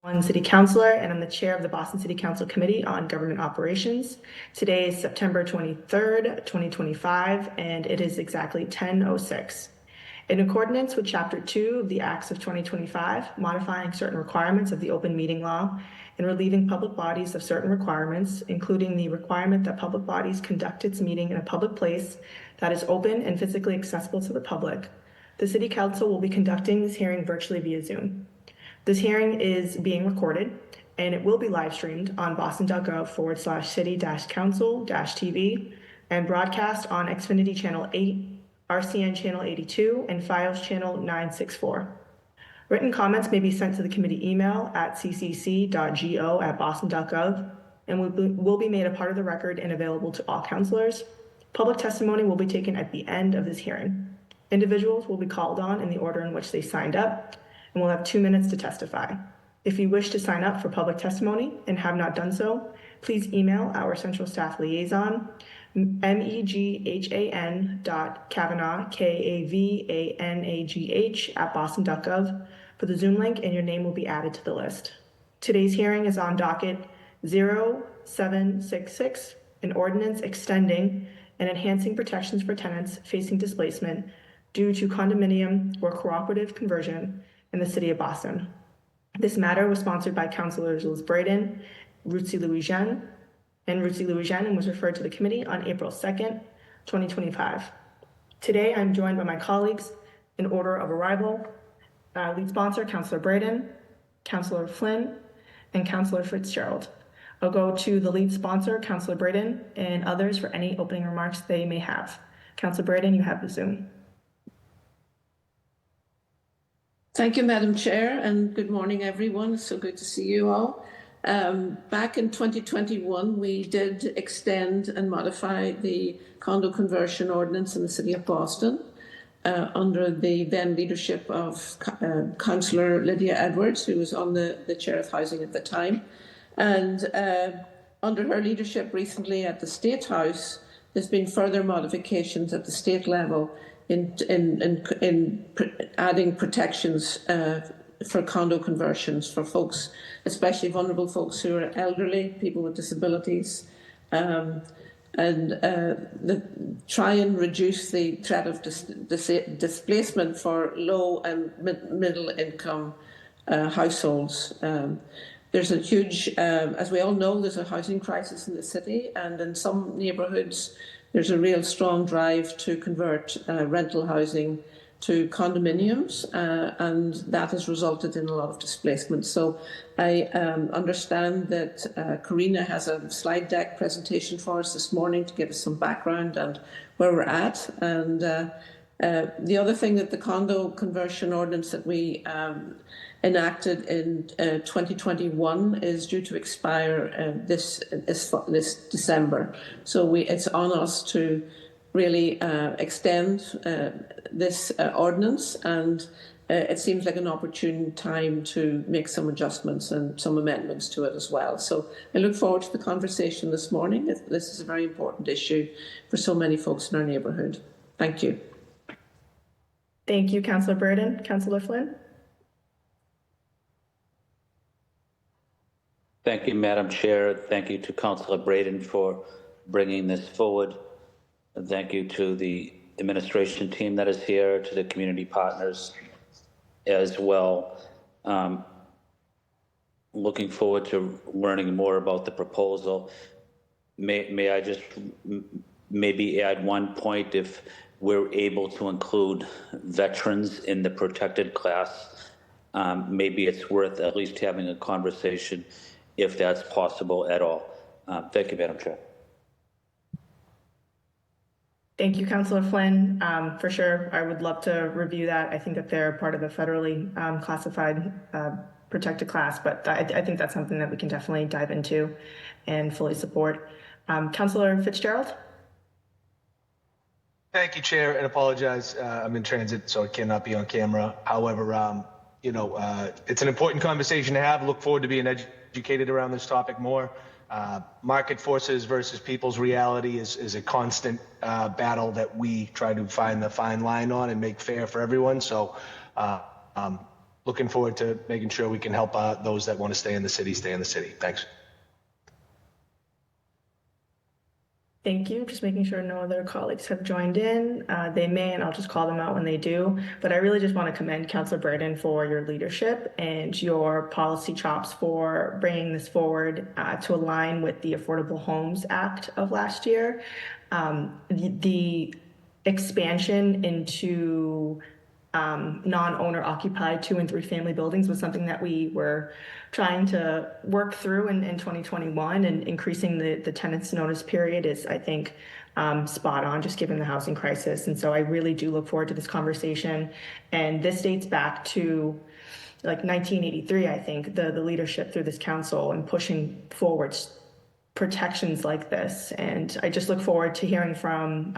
One city councilor, and I'm the chair of the Boston City Council Committee on Government Operations. Today is September 23rd, 2025, and it is exactly 10:06. In accordance with Chapter 2 of the Acts of 2025, modifying certain requirements of the open meeting law and relieving public bodies of certain requirements, including the requirement that public bodies conduct its meeting in a public place that is open and physically accessible to the public, the City Council will be conducting this hearing virtually via Zoom. This hearing is being recorded and it will be live streamed on boston.gov/city-council-tv and broadcast on Xfinity Channel 8, RCN Channel 82, and FiOS Channel 964. Written comments may be sent to the committee email at ccc.go@boston.gov and will be made a part of the record and available to all councilors. Public testimony will be taken at the end of this hearing. Individuals will be called on in the order in which they signed up and will have 2 minutes to testify. If you wish to sign up for public testimony and have not done so, please email our central staff liaison, meghan.kavanagh, KAVANAGH for the Zoom link, and your name will be added to the list. Today's hearing is on docket 0766, an ordinance extending and enhancing protections for tenants facing displacement due to condominium or cooperative conversion in the city of Boston. This matter was sponsored by Councilors Liz Brereton, Ruthie Louis-Jean, and was referred to the committee on April 2nd, 2025. Today, I'm joined by my colleagues in order of arrival. Lead sponsor, Councilor Brereton, Councilor Flynn, and Councilor Fitzgerald. I'll go to the lead sponsor, Councilor Brereton, and others for any opening remarks they may have. Councilor Brereton, you have the Zoom. Thank you, Madam Chair, and good morning, everyone. It's so good to see you all. Back in 2021, we did extend and modify the condo conversion ordinance in the City of Boston under the then leadership of Councillor Lydia Edwards, who was on the Chair of Housing at the time. And under her leadership recently at the State House, there's been further modifications at the state level in adding protections for condo conversions for folks, especially vulnerable folks who are elderly, people with disabilities, and try and reduce the threat of displacement for low and middle income households. There's a huge, as we all know, there's a housing crisis in the city, and in some neighbourhoods, there's a real strong drive to convert rental housing to condominiums, and that has resulted in a lot of displacement. So I understand that Karina has a slide deck presentation for us this morning to give us some background and where we're at. And the other thing that the condo conversion ordinance that we enacted in 2021 is due to expire this December. So it's on us to really extend this ordinance, and it seems like an opportune time to make some adjustments and some amendments to it as well. So I look forward to the conversation this morning. This is a very important issue for so many folks in our neighbourhood. Thank you. Thank you, Councillor Brereton. Councillor Flynn? Thank you, Madam Chair. Thank you to Councillor Brereton for bringing this forward. And thank you to the administration team that is here, to the community partners as well. Looking forward to learning more about the proposal. May I just maybe add one point? If we're able to include veterans in the protected class, maybe it's worth at least having a conversation if that's possible at all. Thank you, Madam Chair. Thank you, Councillor Flynn. For sure, I would love to review that. I think that they're part of the federally classified protected class, but I think that's something that we can definitely dive into and fully support. Councillor Fitzgerald? Thank you, Chair, and apologize. I'm in transit, so I cannot be on camera. However, it's an important conversation to have. Look forward to being educated around this topic more. Market forces versus people's reality is a constant battle that we try to find the fine line on and make fair for everyone. So looking forward to making sure we can help those that want to stay in the city stay in the city. Thanks. Thank you. Just making sure no other colleagues have joined in. They may, and I'll just call them out when they do. But I really just want to commend Councillor Braden for your leadership and your policy chops for bringing this forward to align with the Affordable Homes Act of last year. The expansion into non-owner occupied 2 and 3 family buildings was something that we were trying to work through in 2021, and increasing the tenants notice period is, I think, spot on, just given the housing crisis. And so I really do look forward to this conversation. And this dates back to like 1983, I think, the leadership through this council and pushing forward protections like this. And I just look forward to hearing from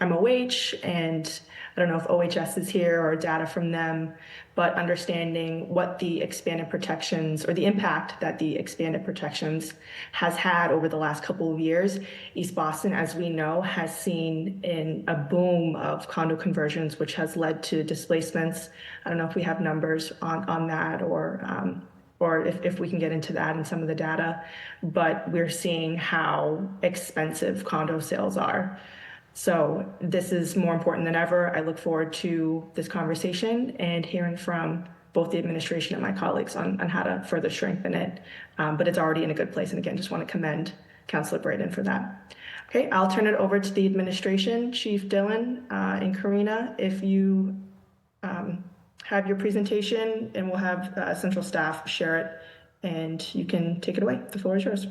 MOH, and I don't know if OHS is here or data from them, but understanding what the expanded protections or the impact that the expanded protections has had over the last couple of years. East Boston, as we know, has seen in a boom of condo conversions, which has led to displacements. I don't know if we have numbers on that, or if we can get into that in some of the data, but we're seeing how expensive condo sales are. So this is more important than ever. I look forward to this conversation and hearing from both the administration and my colleagues on how to further strengthen it. But it's already in a good place. And again, just want to commend Councillor Braden for that. Okay, I'll turn it over to the administration. Chief Dillon and Karina, if you have your presentation, and we'll have central staff share it, and you can take it away. The floor is yours.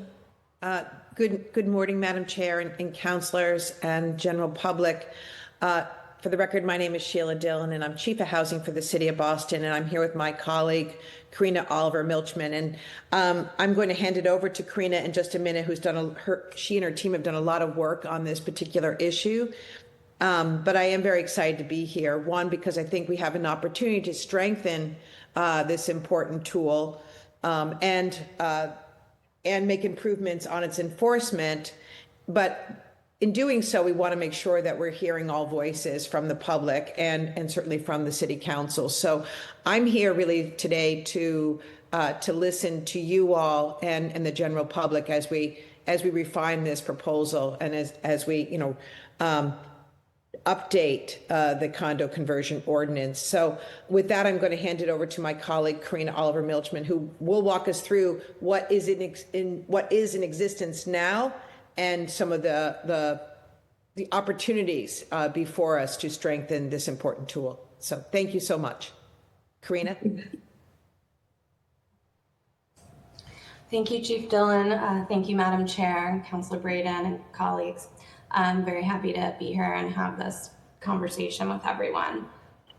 Good morning, Madam Chair and councillors and general public. For the record, my name is Sheila Dillon, and I'm Chief of Housing for the City of Boston, and I'm here with my colleague, Karina Oliver Milchman. And I'm going to hand it over to Karina in just a minute, she and her team have done a lot of work on this particular issue. But I am very excited to be here. One, because I think we have an opportunity to strengthen this important tool, and make improvements on its enforcement. But in doing so, we want to make sure that we're hearing all voices from the public and certainly from the City Council. So I'm here really today to listen to you all and the general public as we refine this proposal, and as we update the condo conversion ordinance. So with that, I'm going to hand it over to my colleague, Karina Oliver Milchman, who will walk us through what is in existence now and some of the opportunities before us to strengthen this important tool. So thank you so much. Karina? Thank you, Chief Dillon. Thank you, Madam Chair, Councillor Braden, and colleagues. I'm very happy to be here and have this conversation with everyone.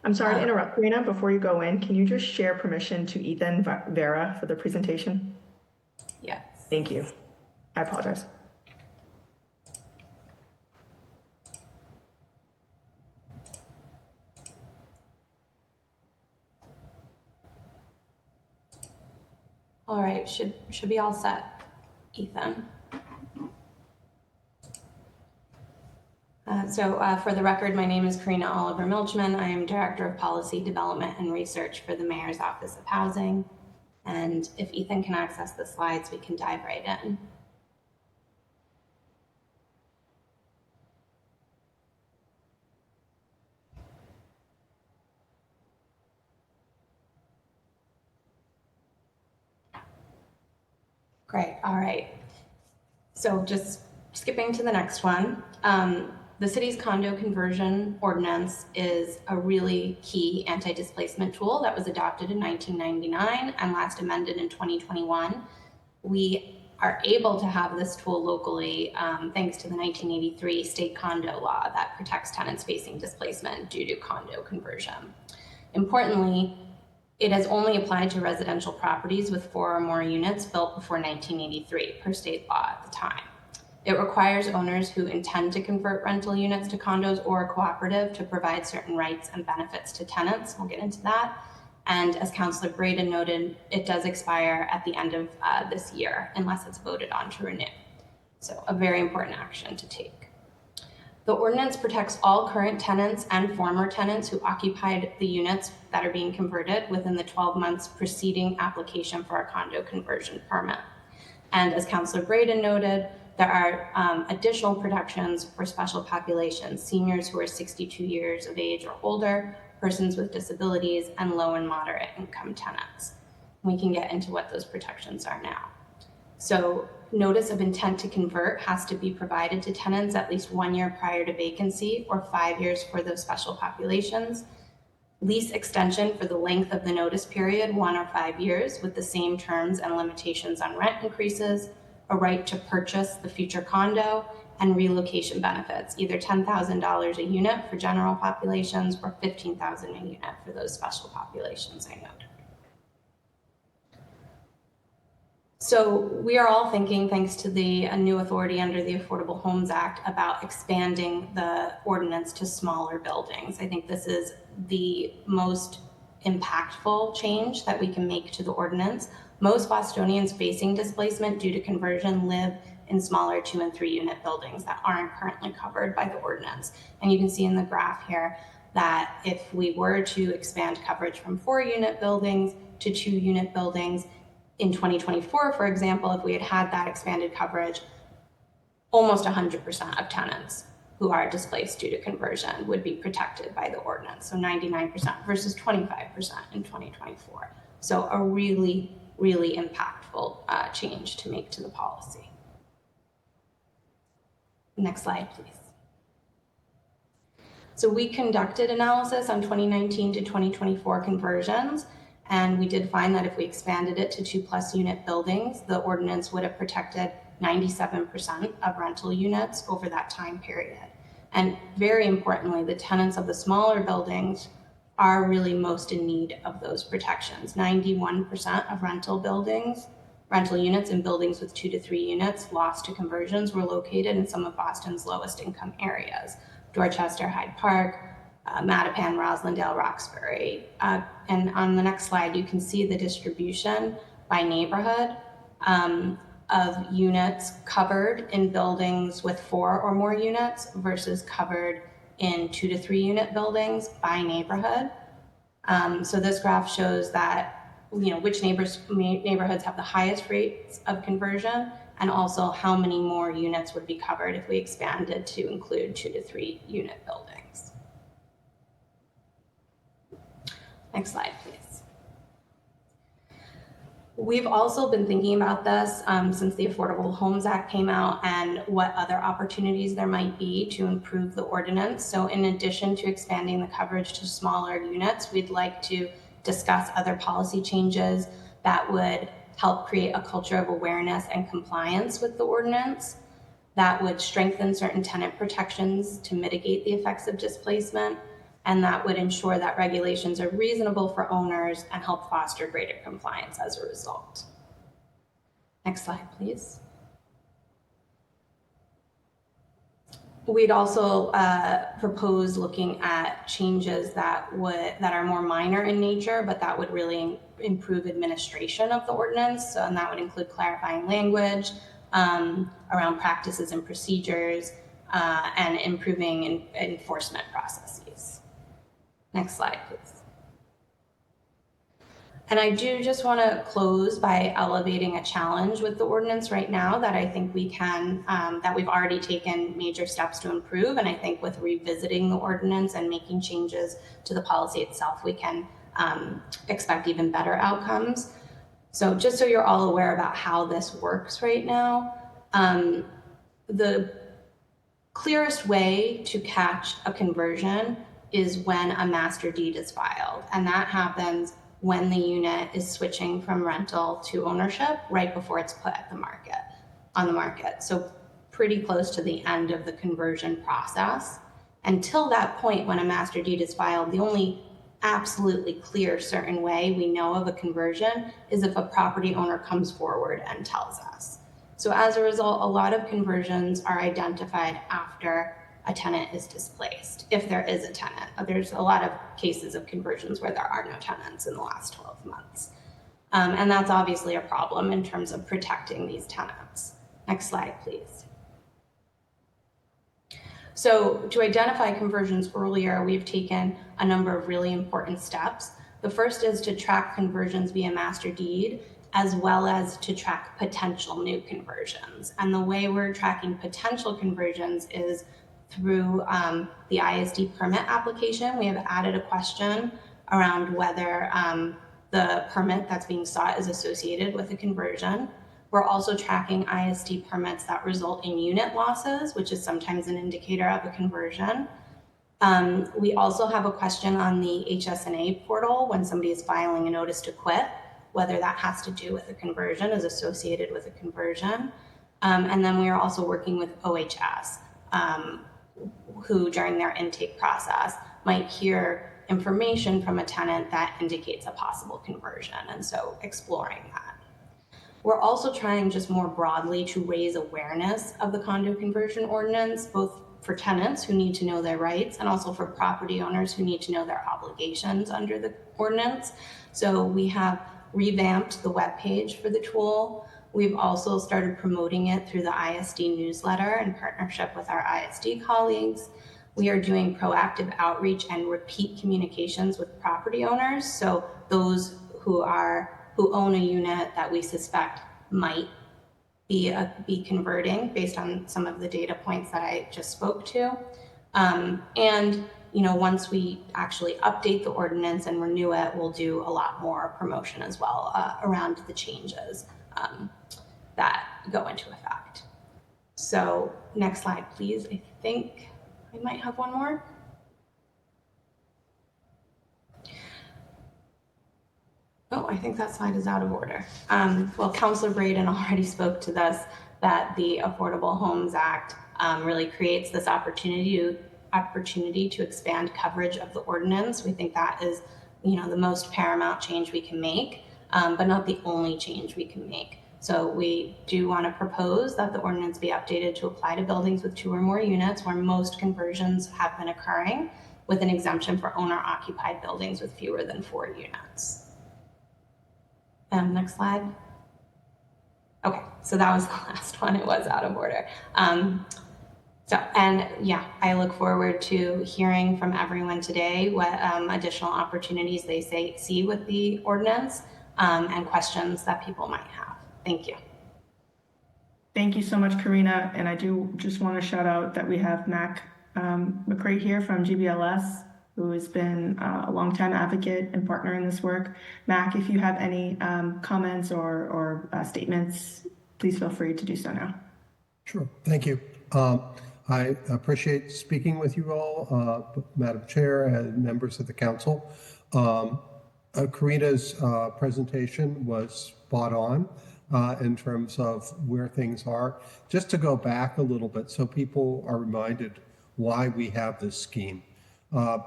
I'm sorry to interrupt, Karina. Before you go in, can you just share permission to Ethan Vera for the presentation? Yes. Thank you. I apologize. All right, should be all set, Ethan. For the record, my name is Karina Oliver Milchman. I am Director of Policy Development and Research for the Mayor's Office of Housing. And if Ethan can access the slides, we can dive right in. Great, all right. So just skipping to the next one. The city's condo conversion ordinance is a really key anti-displacement tool that was adopted in 1999 and last amended in 2021. We are able to have this tool locally thanks to the 1983 state condo law that protects tenants facing displacement due to condo conversion. Importantly, it has only applied to residential properties with 4 or more units built before 1983 per state law at the time. It requires owners who intend to convert rental units to condos or a cooperative to provide certain rights and benefits to tenants. We'll get into that. And as Councillor Braden noted, it does expire at the end of this year unless it's voted on to renew. So a very important action to take. The ordinance protects all current tenants and former tenants who occupied the units that are being converted within the 12 months preceding application for a condo conversion permit. And as Councillor Braden noted, there are additional protections for special populations, seniors who are 62 years of age or older, persons with disabilities, and low and moderate income tenants. We can get into what those protections are now. So notice of intent to convert has to be provided to tenants at least 1 year prior to vacancy or 5 years for those special populations. Lease extension for the length of the notice period, 1 or 5 years, with the same terms and limitations on rent increases, a right to purchase the future condo, and relocation benefits, either $10,000 a unit for general populations or $15,000 a unit for those special populations I noted. So we are all thinking, thanks to the new authority under the Affordable Homes Act, about expanding the ordinance to smaller buildings. I think this is the most impactful change that we can make to the ordinance. Most Bostonians facing displacement due to conversion live in smaller 2 and 3 unit buildings that aren't currently covered by the ordinance. And you can see in the graph here that if we were to expand coverage from 4 unit buildings to 2 unit buildings, in 2024, for example, if we had had that expanded coverage, almost 100% of tenants who are displaced due to conversion would be protected by the ordinance. So 99% versus 25% in 2024. So a really, really impactful change to make to the policy. Next slide, please. So we conducted analysis on 2019 to 2024 conversions. And we did find that if we expanded it to 2+ unit buildings, the ordinance would have protected 97% of rental units over that time period. And very importantly, the tenants of the smaller buildings are really most in need of those protections. 91% of rental units in buildings with 2 to 3 units lost to conversions were located in some of Boston's lowest income areas: Dorchester, Hyde Park, Mattapan, Roslindale, Roxbury. And on the next slide, you can see the distribution by neighborhood of units covered in buildings with 4 or more units versus covered in 2 to 3 unit buildings by neighborhood. So this graph shows that, which neighborhoods have the highest rates of conversion, and also how many more units would be covered if we expanded to include 2 to 3 unit buildings. Next slide, please. We've also been thinking about this since the Affordable Homes Act came out and what other opportunities there might be to improve the ordinance. So in addition to expanding the coverage to smaller units, we'd like to discuss other policy changes that would help create a culture of awareness and compliance with the ordinance, that would strengthen certain tenant protections to mitigate the effects of displacement, and that would ensure that regulations are reasonable for owners and help foster greater compliance as a result. Next slide, please. We'd also propose looking at changes that are more minor in nature, but that would really improve administration of the ordinance. So, and that would include clarifying language around practices and procedures and improving enforcement processes. Next slide, please. And I do just want to close by elevating a challenge with the ordinance right now that I think we can, that we've already taken major steps to improve. And I think with revisiting the ordinance and making changes to the policy itself, we can expect even better outcomes. So just so you're all aware about how this works right now, the clearest way to catch a conversion is when a master deed is filed. And that happens when the unit is switching from rental to ownership right before it's put on the market. So pretty close to the end of the conversion process. Until that point, when a master deed is filed, the only absolutely clear certain way we know of a conversion is if a property owner comes forward and tells us. So as a result, a lot of conversions are identified after a tenant is displaced, if there is a tenant. There's a lot of cases of conversions where there are no tenants in the last 12 months. And that's obviously a problem in terms of protecting these tenants. Next slide, please. So to identify conversions earlier, we've taken a number of really important steps. The first is to track conversions via master deed, as well as to track potential new conversions. And the way we're tracking potential conversions is through the ISD permit application. We have added a question around whether the permit that's being sought is associated with a conversion. We're also tracking ISD permits that result in unit losses, which is sometimes an indicator of a conversion. We also have a question on the HSNA portal when somebody is filing a notice to quit, whether that has to do with a conversion, is associated with a conversion. And then we are also working with OHS, who during their intake process might hear information from a tenant that indicates a possible conversion, and so exploring that. We're also trying just more broadly to raise awareness of the condo conversion ordinance, both for tenants who need to know their rights and also for property owners who need to know their obligations under the ordinance. So we have revamped the webpage for the tool. We've also started promoting it through the ISD newsletter in partnership with our ISD colleagues. We are doing proactive outreach and repeat communications with property owners. So those who own a unit that we suspect might be converting based on some of the data points that I just spoke to. And once we actually update the ordinance and renew it, we'll do a lot more promotion as well around the changes that go into effect. So next slide, please. I think I might have one more. Oh, I think that slide is out of order. Well, Councillor Braden already spoke to this, that the Affordable Homes Act really creates this opportunity to expand coverage of the ordinance. We think that is, the most paramount change we can make, but not the only change we can make. So we do want to propose that the ordinance be updated to apply to buildings with 2 or more units where most conversions have been occurring, with an exemption for owner-occupied buildings with fewer than 4 units. Next slide. Okay, so that was the last one. It was out of order. I look forward to hearing from everyone today what additional opportunities they see with the ordinance and questions that people might have. Thank you. Thank you so much, Karina. And I do just want to shout out that we have Mac McCray here from GBLS, who has been a longtime advocate and partner in this work. Mac, if you have any comments or statements, please feel free to do so now. Sure, thank you. I appreciate speaking with you all, Madam Chair and members of the council. Karina's presentation was spot on in terms of where things are. Just to go back a little bit so people are reminded why we have this scheme.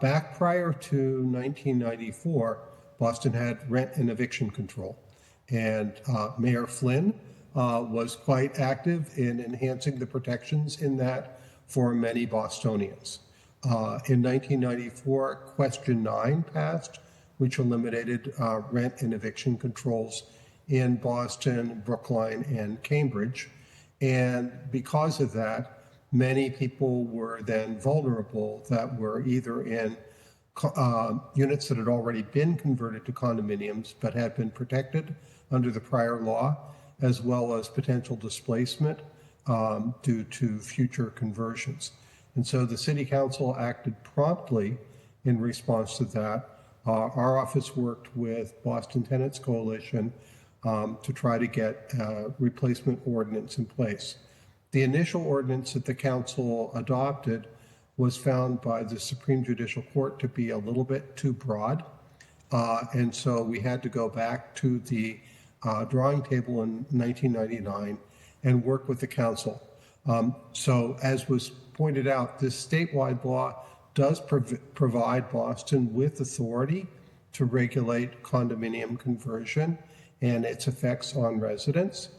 Back prior to 1994, Boston had rent and eviction control, and Mayor Flynn was quite active in enhancing the protections in that for many Bostonians. In 1994, Question 9 passed, which eliminated rent and eviction controls in Boston, Brookline, and Cambridge. And because of that, many people were then vulnerable that were either in units that had already been converted to condominiums but had been protected under the prior law, as well as potential displacement due to future conversions. And so the City Council acted promptly in response to that. Our office worked with Boston Tenants Coalition to try to get a replacement ordinance in place. The initial ordinance that the council adopted was found by the Supreme Judicial Court to be a little bit too broad. And so we had to go back to the drawing table in 1999 and work with the council. So as was pointed out, this statewide law does provide Boston with authority to regulate condominium conversion and its effects on residents.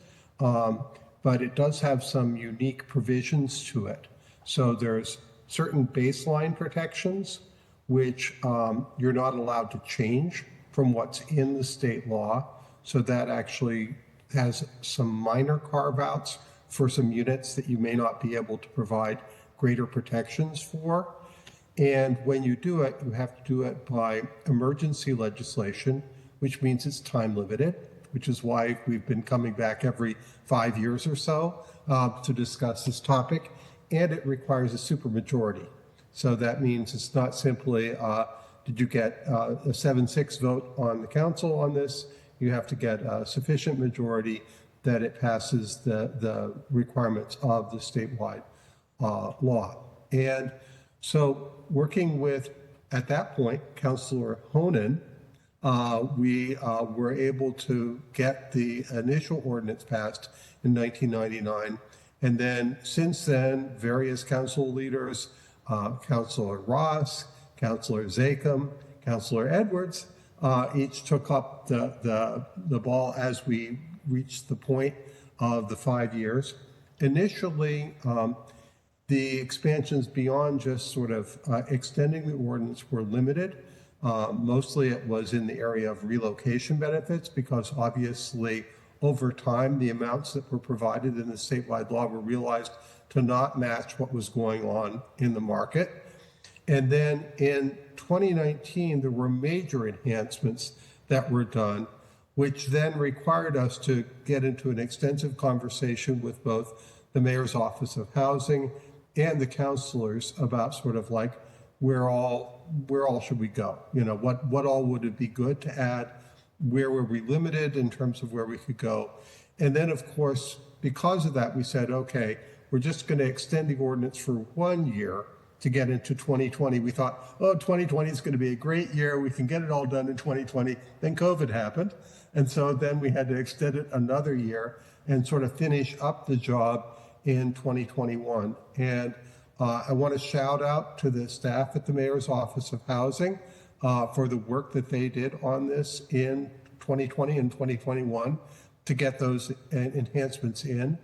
But it does have some unique provisions to it. So there's certain baseline protections, which you're not allowed to change from what's in the state law. So that actually has some minor carve-outs for some units that you may not be able to provide greater protections for. And when you do it, you have to do it by emergency legislation, which means it's time limited, which is why we've been coming back every 5 years or so to discuss this topic. And it requires a supermajority. So that means it's not simply, did you get a 7-6 vote on the council on this? You have to get a sufficient majority that it passes the requirements of the statewide law. And so working with, at that point, Councillor Honan, we were able to get the initial ordinance passed in 1999. And then since then, various council leaders, Councillor Ross, Councillor Zachem, Councillor Edwards, each took up the ball as we reached the point of the 5 years. Initially, the expansions beyond just sort of extending the ordinance were limited. Mostly it was in the area of relocation benefits because obviously over time the amounts that were provided in the statewide law were realized to not match what was going on in the market. And then in 2019, there were major enhancements that were done, which then required us to get into an extensive conversation with both the Mayor's Office of Housing and the councilors about sort of like where all should we go? You know, what all would it be good to add? Where were we limited in terms of where we could go? And then, of course, because of that, we said, okay, we're just going to extend the ordinance for 1 year to get into 2020. We thought, oh, 2020 is going to be a great year. We can get it all done in 2020. Then COVID happened. And so then we had to extend it another year and sort of finish up the job in 2021. And I want to shout out to the staff at the Mayor's Office of Housing for the work that they did on this in 2020 and 2021 to get those enhancements in.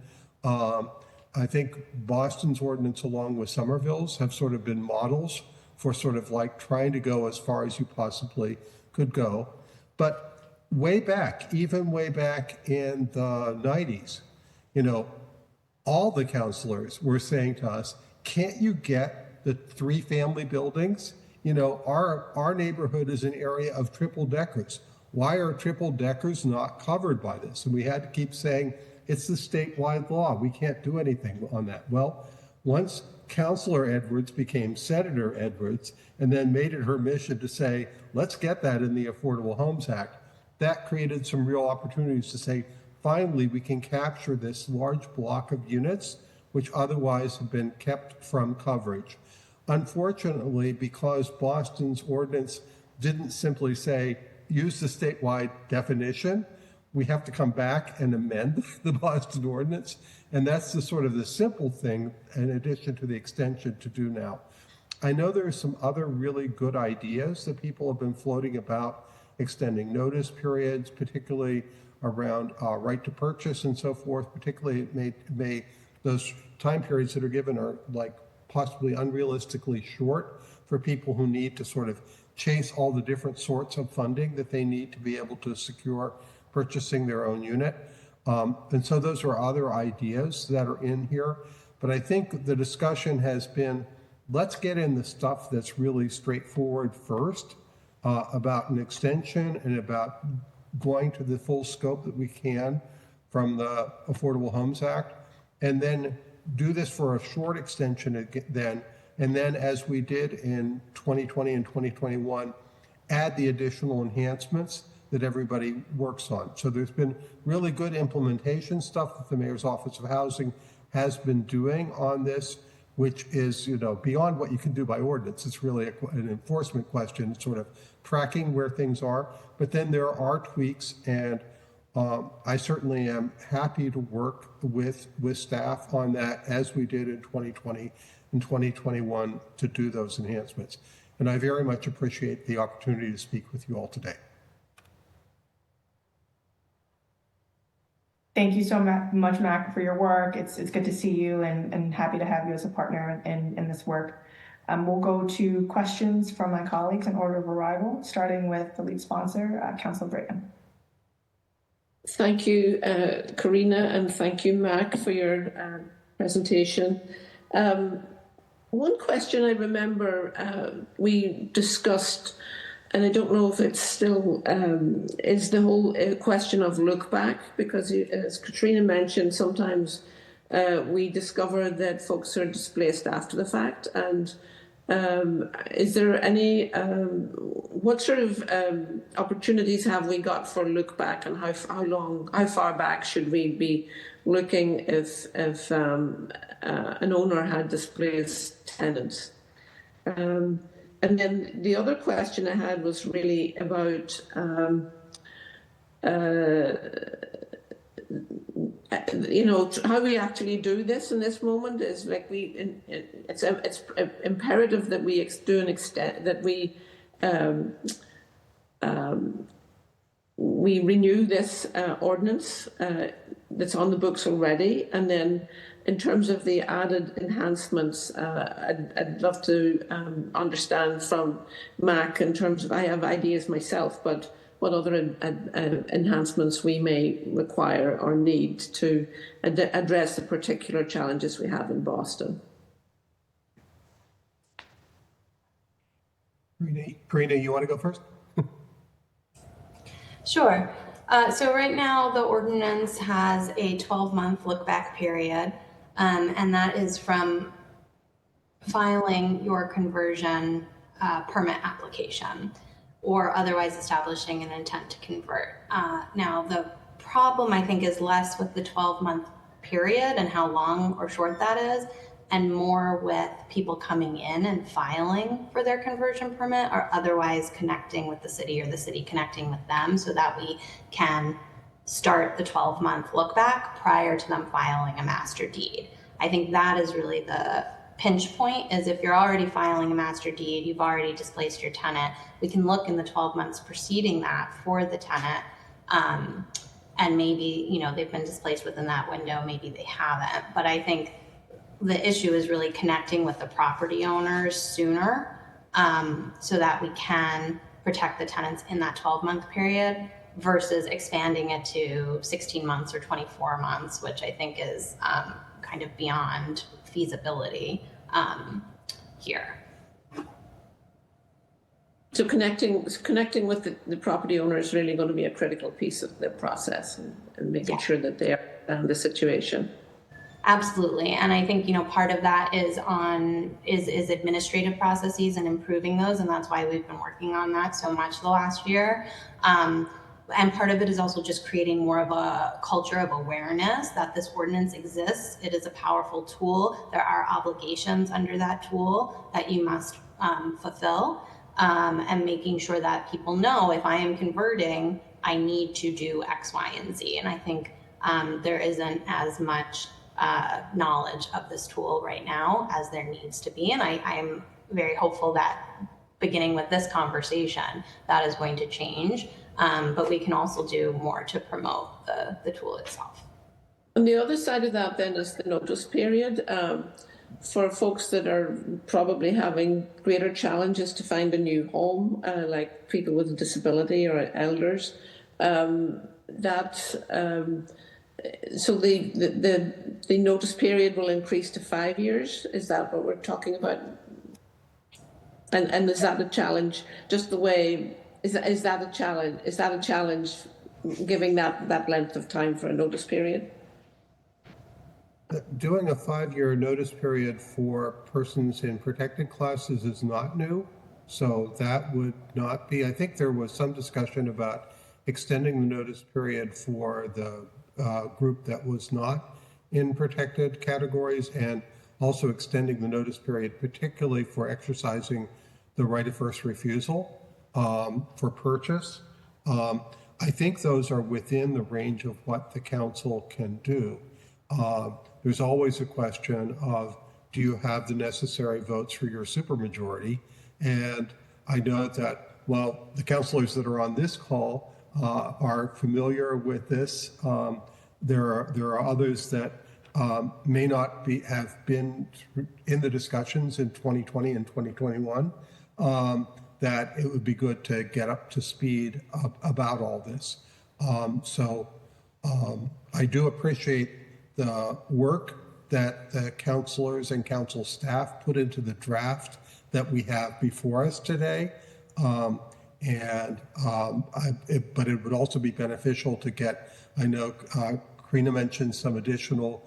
I think Boston's ordinance along with Somerville's have sort of been models for sort of like trying to go as far as you possibly could go. But way back, even way back in the 90s, you know, all the councilors were saying to us, can't you get the 3-family buildings? You know, our neighborhood is an area of triple deckers. Why are triple deckers not covered by this? And we had to keep saying, it's the statewide law. We can't do anything on that. Well, once Councillor Edwards became Senator Edwards and then made it her mission to say, let's get that in the Affordable Homes Act, that created some real opportunities to say, finally, we can capture this large block of units which otherwise have been kept from coverage. Unfortunately, because Boston's ordinance didn't simply say, use the statewide definition, we have to come back and amend the Boston ordinance. And that's the sort of the simple thing, in addition to the extension, to do now. I know there are some other really good ideas that people have been floating about, extending notice periods, particularly around right to purchase and so forth. Particularly, it may those time periods that are given are like possibly unrealistically short for people who need to sort of chase all the different sorts of funding that they need to be able to secure purchasing their own unit. And so those are other ideas that are in here. But I think the discussion has been, let's get in the stuff that's really straightforward first, about an extension and about going to the full scope that we can from the Affordable Homes Act, and then do this for a short extension then, and then as we did in 2020 and 2021, add the additional enhancements that everybody works on. So there's been really good implementation stuff that the Mayor's Office of Housing has been doing on this, which is, you know, beyond what you can do by ordinance. It's really an enforcement question, sort of tracking where things are. But then there are tweaks, and I certainly am happy to work with staff on that, as we did in 2020 and 2021, to do those enhancements. And I very much appreciate the opportunity to speak with you all today. Thank you so much, Mac, for your work. It's good to see you, and happy to have you as a partner in this work. We'll go to questions from my colleagues in order of arrival, starting with the lead sponsor, Councillor Brayton. Thank you, Karina, and thank you, Mac, for your presentation. One question I remember we discussed, and I don't know if it's still, is the whole question of look back, because as Katrina mentioned, sometimes we discover that folks are displaced after the fact. And is there any, what sort of opportunities have we got for look back, and how far back should we be looking if an owner had displaced tenants? And then the other question I had was really about how we actually do this in this moment. Is like it's imperative that we do an extent that we renew this ordinance that's on the books already, and then in terms of the added enhancements, I'd love to understand from Mac in terms of, I have ideas myself, but what other enhancements we may require or need to address the particular challenges we have in Boston. Karina, you want to go first? Sure. So right now the ordinance has a 12-month look back period, and that is from filing your conversion permit application or otherwise establishing an intent to convert. Now the problem I think is less with the 12-month period and how long or short that is, and more with people coming in and filing for their conversion permit or otherwise connecting with the city or the city connecting with them, so that we can start the 12-month look back prior to them filing a master deed. I think that is really the pinch point, is if you're already filing a master deed, you've already displaced your tenant, we can look in the 12 months preceding that for the tenant, and maybe, they've been displaced within that window, maybe they haven't. But I think the issue is really connecting with the property owners sooner, so that we can protect the tenants in that 12-month period versus expanding it to 16 months or 24 months, which I think is kind of beyond feasibility here. So connecting with the property owner is really going to be a critical piece of the process, and making sure that they understand the situation. Absolutely. And I think, part of that is administrative processes and improving those. And that's why we've been working on that so much the last year. And part of it is also just creating more of a culture of awareness that this ordinance exists. It is a powerful tool. There are obligations under that tool that you must fulfill, and making sure that people know, if I am converting, I need to do X, Y, and Z. And I think there isn't as much knowledge of this tool right now as there needs to be. And I'm very hopeful that beginning with this conversation, that is going to change. But we can also do more to promote the tool itself. On the other side of that then is the notice period. For folks that are probably having greater challenges to find a new home, like people with a disability or elders, so the notice period will increase to 5 years. Is that what we're talking about? And is that a challenge? Just the way, is that a challenge? Is that a challenge, giving that length of time for a notice period? Doing a 5-year notice period for persons in protected classes is not new. So that would not be, I think there was some discussion about extending the notice period for the group that was not in protected categories, and also extending the notice period, particularly for exercising the right of first refusal for purchase. I think those are within the range of what the council can do. There's always a question of, do you have the necessary votes for your supermajority? And I know that, well, the councilors that are on this call are familiar with this. There are others that may not have been in the discussions in 2020 and 2021, that it would be good to get up to speed about all this. So I do appreciate the work that the counselors and council staff put into the draft that we have before us today. But it would also be beneficial to get, I know Karina mentioned some additional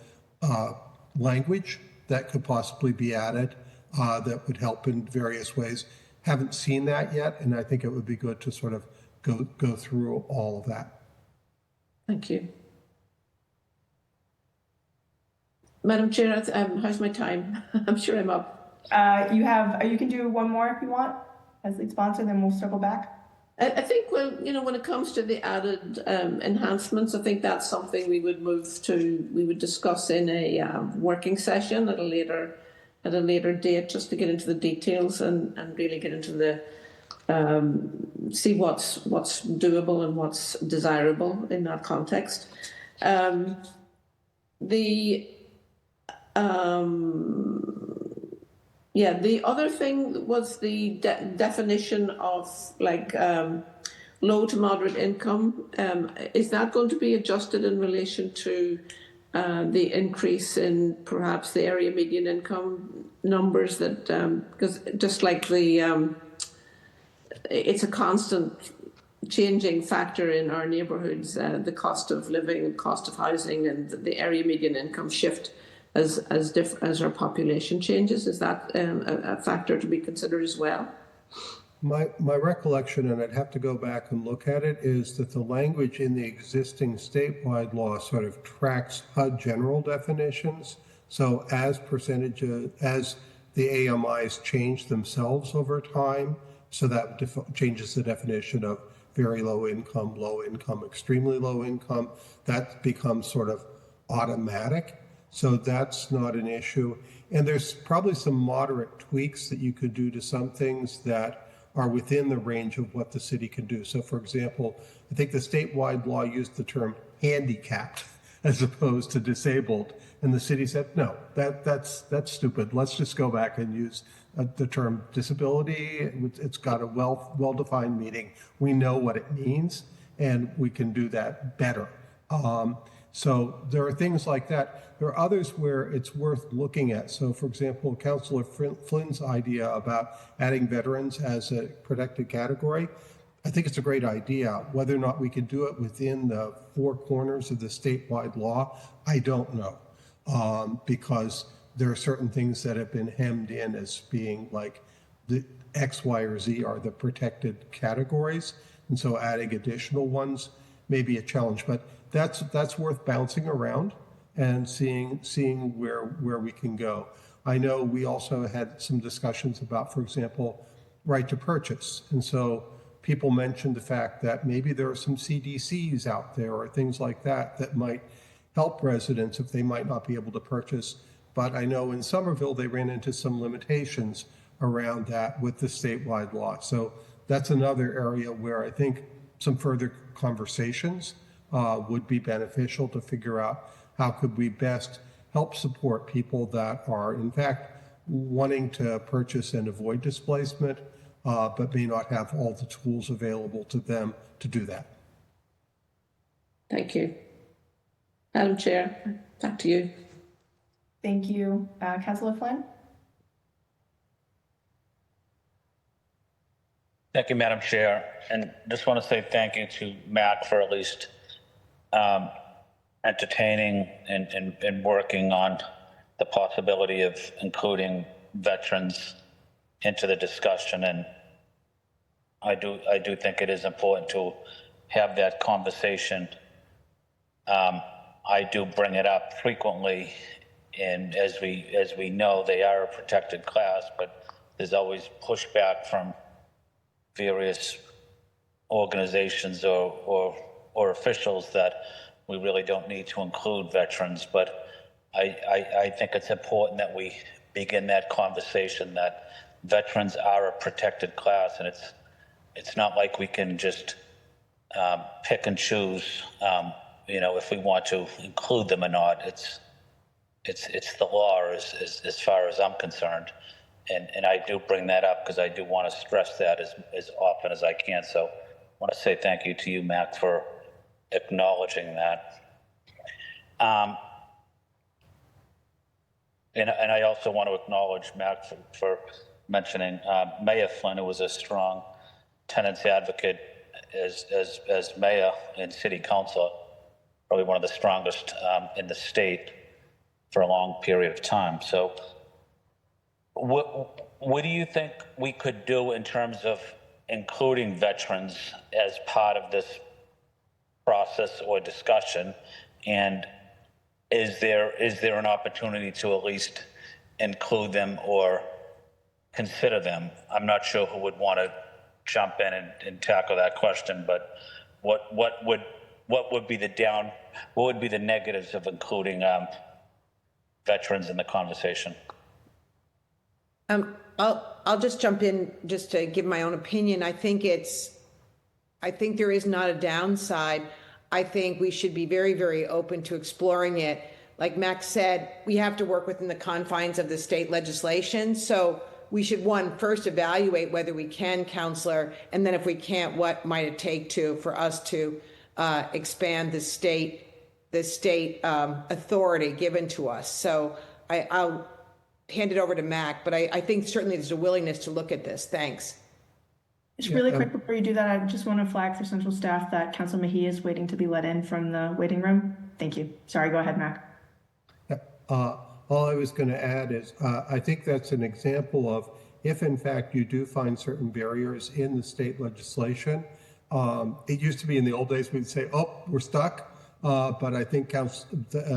language that could possibly be added that would help in various ways. Haven't seen that yet, and I think it would be good to sort of go through all of that. Thank you. Madam Chair, how's my time? I'm sure I'm up. You can do one more if you want as lead sponsor, then we'll circle back. I think, well, when it comes to the added enhancements, I think that's something we would discuss in a working session at a later date, just to get into the details and really get into the see what's doable and what's desirable in that context. The other thing was the definition of low to moderate income. Is that going to be adjusted in relation to the increase in perhaps the area median income numbers? That because just like it's a constant changing factor in our neighbourhoods, the cost of living, cost of housing, and the area median income shift as our population changes. Is that a factor to be considered as well? My recollection, and I'd have to go back and look at it, is that the language in the existing statewide law sort of tracks HUD general definitions. So as the AMIs change themselves over time, so that changes the definition of very low income, extremely low income. That becomes sort of automatic. So that's not an issue. And there's probably some moderate tweaks that you could do to some things that are within the range of what the city can do. So for example, I think the statewide law used the term handicapped as opposed to disabled. And the city said, no, that's stupid. Let's just go back and use the term disability. It's got a well-defined meaning. We know what it means, and we can do that better. So there are things like that. There are others where it's worth looking at. So for example, Councillor Flynn's idea about adding veterans as a protected category, I think it's a great idea. Whether or not we can do it within the four corners of the statewide law, I don't know. Because there are certain things that have been hemmed in as being like the X, Y, or Z are the protected categories. And so adding additional ones may be a challenge, but that's worth bouncing around and seeing where we can go. I know we also had some discussions about, for example, right to purchase. And so people mentioned the fact that maybe there are some CDCs out there or things like that might help residents if they might not be able to purchase. But I know in Somerville, they ran into some limitations around that with the statewide law. So that's another area where I think some further conversations would be beneficial to figure out how could we best help support people that are in fact wanting to purchase and avoid displacement, but may not have all the tools available to them to do that. Thank you. Madam Chair, back to you. Thank you. Councillor Flynn? Thank you, Madam Chair. And just want to say thank you to Mac for at least entertaining and working on the possibility of including veterans into the discussion. And I do think it is important to have that conversation. I do bring it up frequently, and as we know, they are a protected class, but there's always pushback from various organizations or officials that we really don't need to include veterans. But I think it's important that we begin that conversation that veterans are a protected class, and it's not like we can just pick and choose, if we want to include them or not. It's the law as far as I'm concerned. And I do bring that up because I do want to stress that as often as I can. So I want to say thank you to you, Mac, for acknowledging that. And I also want to acknowledge Mac for mentioning Mayor Flynn, who was a strong tenants advocate as mayor and city councilor, probably one of the strongest in the state for a long period of time. So what do you think we could do in terms of including veterans as part of this process or discussion? And is there an opportunity to at least include them or consider them? I'm not sure who would want to jump in and tackle that question, but what would be the negatives of including veterans in the conversation? I'll just jump in just to give my own opinion. I think there is not a downside. I think we should be very, very open to exploring it. Like Max said, we have to work within the confines of the state legislation. So we should, first evaluate whether we can, Counselor, and then if we can't, what might it take for us to expand the state authority given to us. So I'll hand it over to Mac, but I think certainly there's a willingness to look at this. Thanks. Just really quick before you do that, I just want to flag for central staff that Council Mejia is waiting to be let in from the waiting room. Thank you. Sorry, go ahead, Mac. All I was going to add is I think that's an example of if in fact you do find certain barriers in the state legislation. It used to be in the old days we'd say, oh, we're stuck. But I think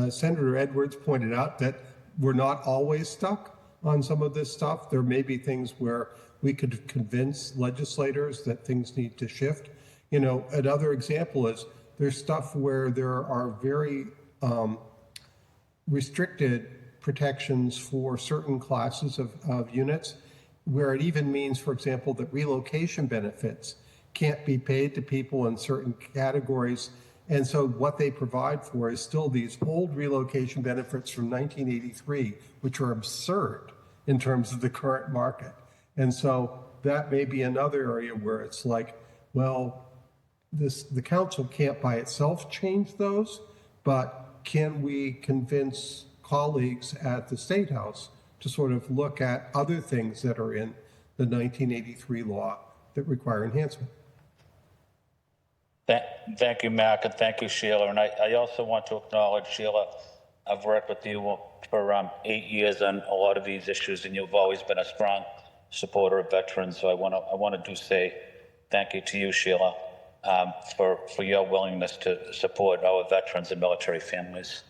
Senator Edwards pointed out that we're not always stuck on some of this stuff. There may be things where we could convince legislators that things need to shift. You know, another example is there's stuff where there are very restricted protections for certain classes of units, where it even means, for example, that relocation benefits can't be paid to people in certain categories. And so what they provide for is still these old relocation benefits from 1983, which are absurd in terms of the current market. And so that may be another area where it's like, well, the council can't by itself change those, but can we convince colleagues at the State House to sort of look at other things that are in the 1983 law that require enhancement? Thank you, Mac, and thank you, Sheila. And I also want to acknowledge, Sheila, I've worked with you for 8 years on a lot of these issues, and you've always been a strong supporter of veterans. So I want to say thank you to you, Sheila, for your willingness to support our veterans and military families.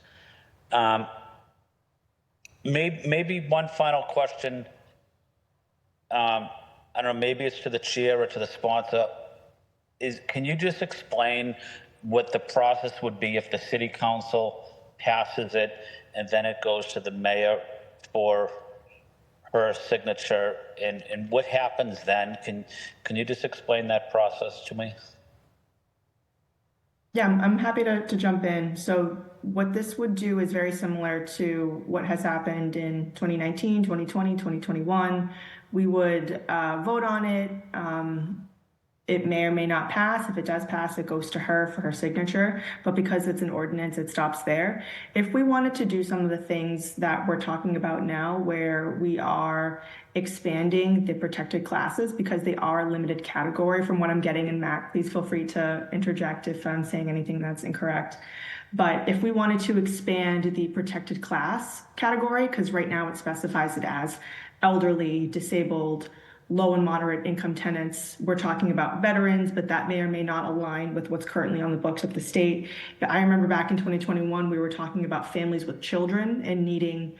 Maybe one final question. I don't know, maybe it's to the chair or to the sponsor. Can you just explain what the process would be if the city council passes it and then it goes to the mayor for her signature, and what happens then? Can you just explain that process to me? Yeah, I'm happy to jump in. So what this would do is very similar to what has happened in 2019, 2020, 2021. We would vote on it. It may or may not pass. If it does pass, it goes to her for her signature. But because it's an ordinance, it stops there. If we wanted to do some of the things that we're talking about now, where we are expanding the protected classes because they are a limited category from what I'm getting, and Mac, please feel free to interject if I'm saying anything that's incorrect. But if we wanted to expand the protected class category, because right now it specifies it as elderly, disabled, low and moderate income tenants, we're talking about veterans, but that may or may not align with what's currently on the books of the state. I remember back in 2021, we were talking about families with children and needing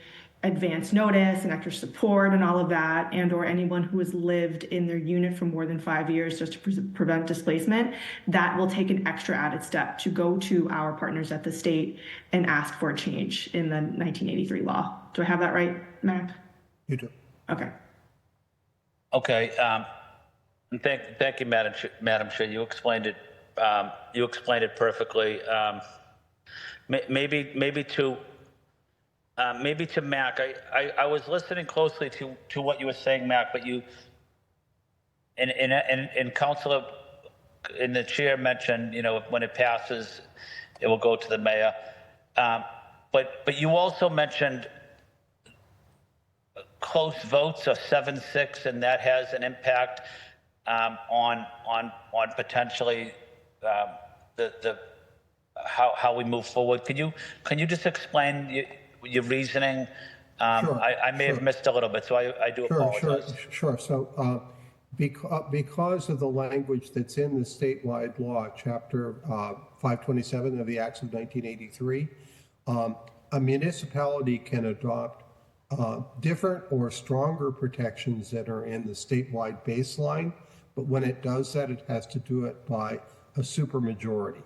advance notice and extra support and all of that, and or anyone who has lived in their unit for more than 5 years just to prevent displacement. That will take an extra added step to go to our partners at the state and ask for a change in the 1983 law. Do I have that right, Mac? You do. Okay. Okay. Thank you, Madam Chair. You explained it. You explained it perfectly. Maybe to Mac. I was listening closely to what you were saying, Mac. But you and Councilor and the chair mentioned, when it passes, it will go to the mayor. But you also mentioned close votes of 7-6, and that has an impact on potentially the how we move forward. Can you just explain your reasoning? Sure, I may have sure. missed a little bit, so I do apologize. Sure. So, because of the language that's in the statewide law, Chapter 527 of the Acts of 1983, a municipality can adopt different or stronger protections that are in the statewide baseline, but when it does that, it has to do it by a supermajority.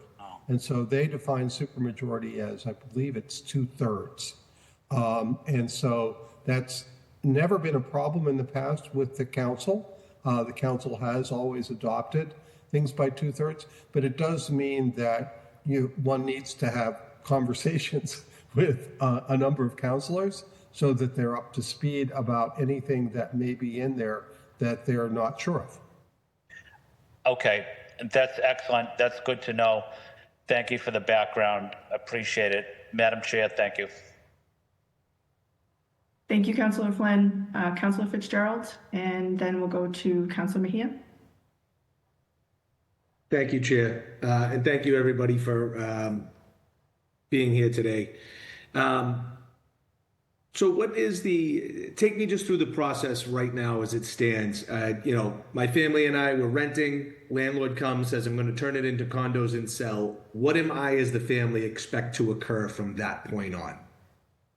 And so they define supermajority as, I believe it's 2/3. And so that's never been a problem in the past with the council. The council has always adopted things by 2/3, but it does mean that one needs to have conversations with a number of councilors so that they're up to speed about anything that may be in there that they're not sure of. Okay, that's excellent. That's good to know. Thank you for the background. Appreciate it. Madam Chair, thank you. Thank you, Councillor Flynn. Councillor Fitzgerald, and then we'll go to Councillor Mejia. Thank you, Chair. And thank you, everybody, for being here today. So take me just through the process right now as it stands. My family and I were renting. Landlord comes, says, I'm going to turn it into condos and sell. What am I, as the family, expect to occur from that point on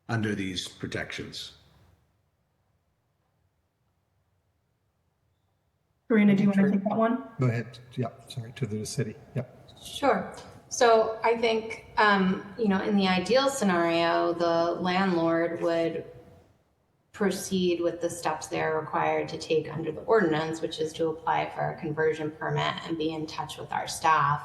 under these protections? Karina, do you want to take that one? Go ahead. Yep. Sorry, to the city. Yep. Sure. So I think, in the ideal scenario, the landlord would proceed with the steps they're required to take under the ordinance, which is to apply for a conversion permit and be in touch with our staff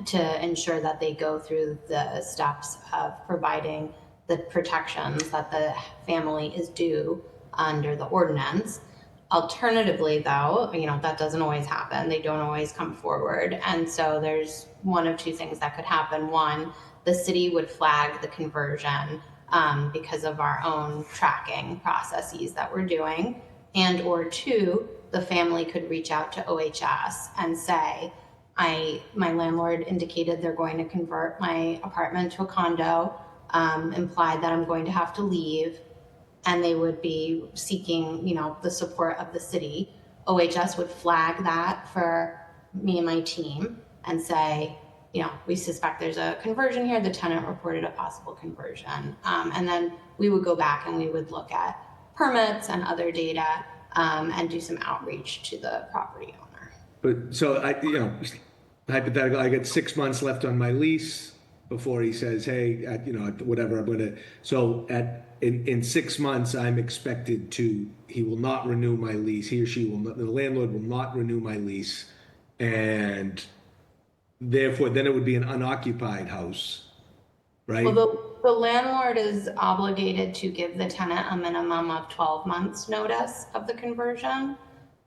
to ensure that they go through the steps of providing the protections that the family is due under the ordinance. Alternatively, though, that doesn't always happen. They don't always come forward. And so there's one of two things that could happen. One, the city would flag the conversion because of our own tracking processes that we're doing. And or two, the family could reach out to OHS and say, my landlord indicated they're going to convert my apartment to a condo, implied that I'm going to have to leave. And they would be seeking, the support of the city. OHS would flag that for me and my team and say, we suspect there's a conversion here. The tenant reported a possible conversion. And then we would go back and we would look at permits and other data and do some outreach to the property owner. But so hypothetical, I got 6 months left on my lease before he says, hey, whatever, I'm going to, so in 6 months, I'm expected he will not renew my lease. He or she will not, the landlord will not renew my lease. And therefore, then it would be an unoccupied house, right? Well, the landlord is obligated to give the tenant a minimum of 12 months notice of the conversion.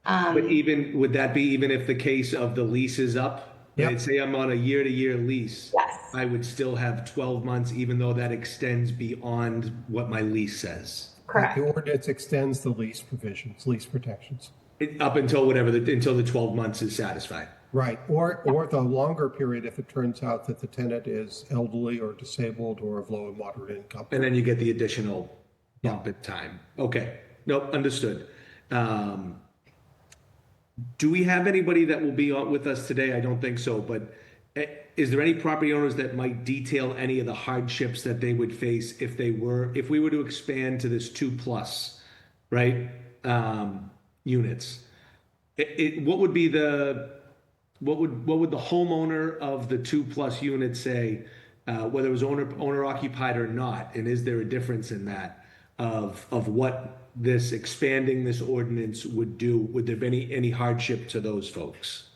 But would that be even if the case of the lease is up? Yep. I'd say I'm on a year-to-year lease. Yes. I would still have 12 months, even though that extends beyond what my lease says. Correct. The ordinance extends the lease provisions, lease protections. Up until until the 12 months is satisfied. Right. Or the longer period if it turns out that the tenant is elderly or disabled or of low and moderate income. And then you get the additional bump in time. Okay. Nope. Understood. Do we have anybody that will be on with us today? I don't think so, but is there any property owners that might detail any of the hardships that they would face if we were to expand to this 2+, right? Units. What would the homeowner of the 2+ units say, whether it was owner occupied or not? And is there a difference in that of what this expanding this ordinance would do? Would there be any hardship to those folks?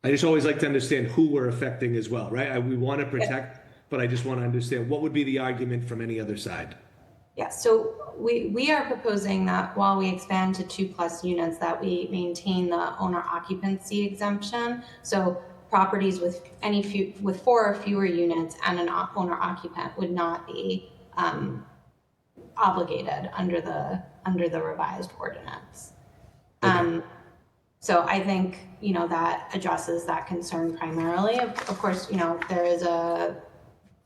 I just always like to understand who we're affecting as well, right? We want to protect, but I just want to understand what would be the argument from any other side. Yeah, so we are proposing that while we expand to 2+ units, that we maintain the owner occupancy exemption. So properties with 4 or fewer units and an owner occupant would not be obligated under the revised ordinance. So I think, that addresses that concern primarily. Of course, there is a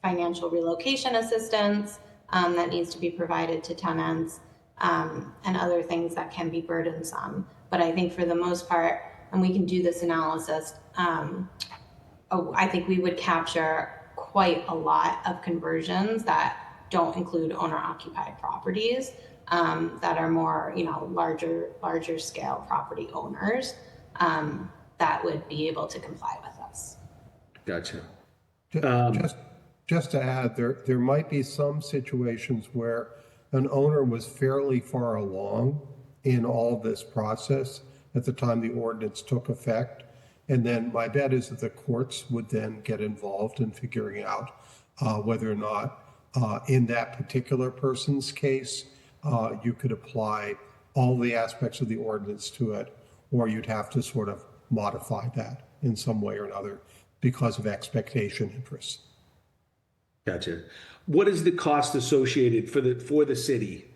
financial relocation assistance that needs to be provided to tenants, and other things that can be burdensome. But I think for the most part, and we can do this analysis, I think we would capture quite a lot of conversions that don't include owner-occupied properties, that are more, larger scale property owners, that would be able to comply with us. Gotcha. Just to add, there might be some situations where an owner was fairly far along in all this process at the time the ordinance took effect. And then my bet is that the courts would then get involved in figuring out whether or not in that particular person's case, you could apply all the aspects of the ordinance to it, or you'd have to sort of modify that in some way or another because of expectation interests. Gotcha. What is the cost associated for the city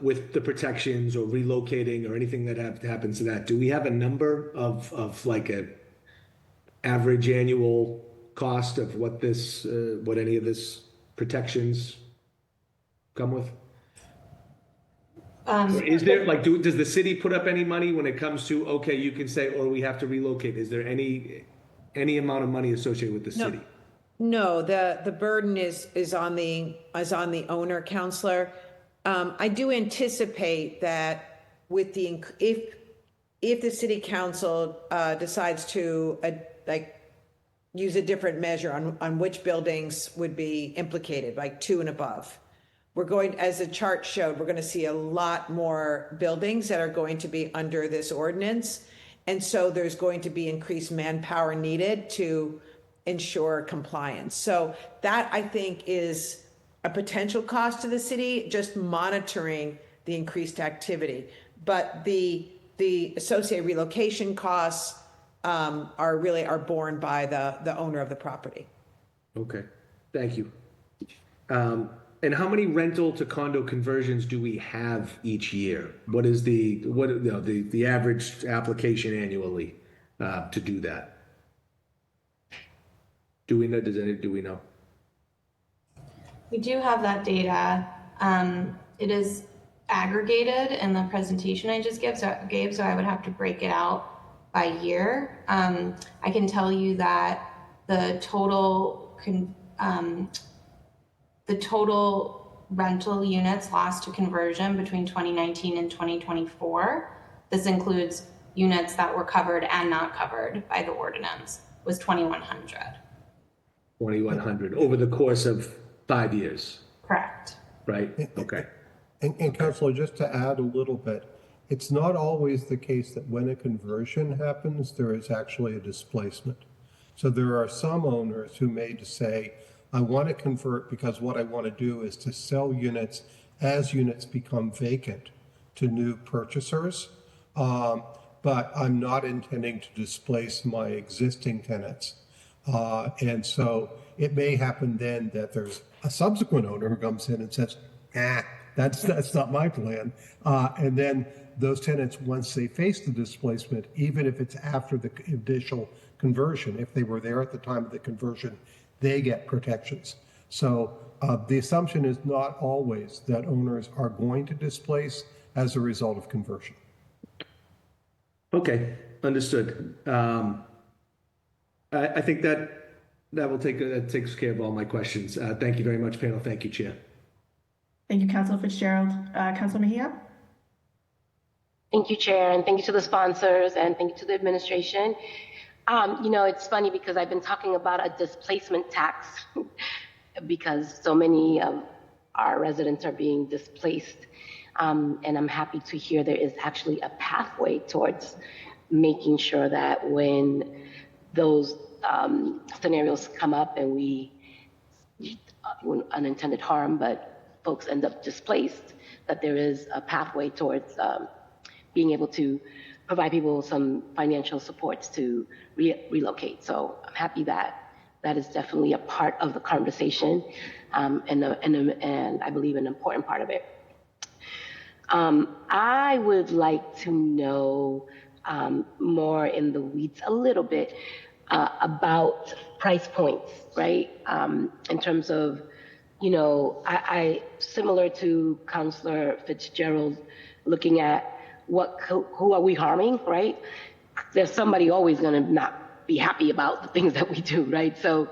with the protections or relocating or anything that happens to that? Do we have a number of like a average annual cost of what any of this protections come with? Is there does the city put up any money when it comes to, okay, you can say, or we have to relocate? Is there any amount of money associated with the city? No, the burden is on the owner, Counselor. I do anticipate that with if the city council decides to use a different measure on which buildings would be implicated, like 2 and above. We're going, as the chart showed, we're going to see a lot more buildings that are going to be under this ordinance. And so there's going to be increased manpower needed to ensure compliance. So that, I think, is a potential cost to the city, just monitoring the increased activity. But the associated relocation costs are borne by the owner of the property. Okay, thank you. And how many rental to condo conversions do we have each year? What is the average application annually to do that? Do we know? Do we know? We do have that data. It is aggregated in the presentation I just gave, so I would have to break it out by year. I can tell you that the total rental units lost to conversion between 2019 and 2024, this includes units that were covered and not covered by the ordinance, was 2,100. 2,100 over the course of 5 years. Correct. Right. Okay. And Councilor, just to add a little bit, it's not always the case that when a conversion happens, there is actually a displacement. So there are some owners who may say, I want to convert because what I want to do is to sell units as units become vacant to new purchasers. But I'm not intending to displace my existing tenants. And so it may happen then that there's a subsequent owner who comes in and says, that's not my plan. And then those tenants, once they face the displacement, even if it's after the initial conversion, if they were there at the time of the conversion, they get protections. So the assumption is not always that owners are going to displace as a result of conversion. Okay, understood. I think that takes care of all my questions. Thank you very much, panel. Thank you, Chair. Thank you, Councilor Fitzgerald. Councilor Mejia? Thank you, Chair, and thank you to the sponsors, and thank you to the administration. It's funny because I've been talking about a displacement tax because so many of our residents are being displaced. And I'm happy to hear there is actually a pathway towards making sure that when those scenarios come up and unintended harm, but folks end up displaced, that there is a pathway towards being able to provide people some financial supports to relocate. So I'm happy that that is definitely a part of the conversation, and I believe an important part of it. I would like to know more in the weeds a little bit about price points, right? In terms of, I similar to Councillor Fitzgerald, looking at who are we harming, right? There's somebody always going to not be happy about the things that we do, right? So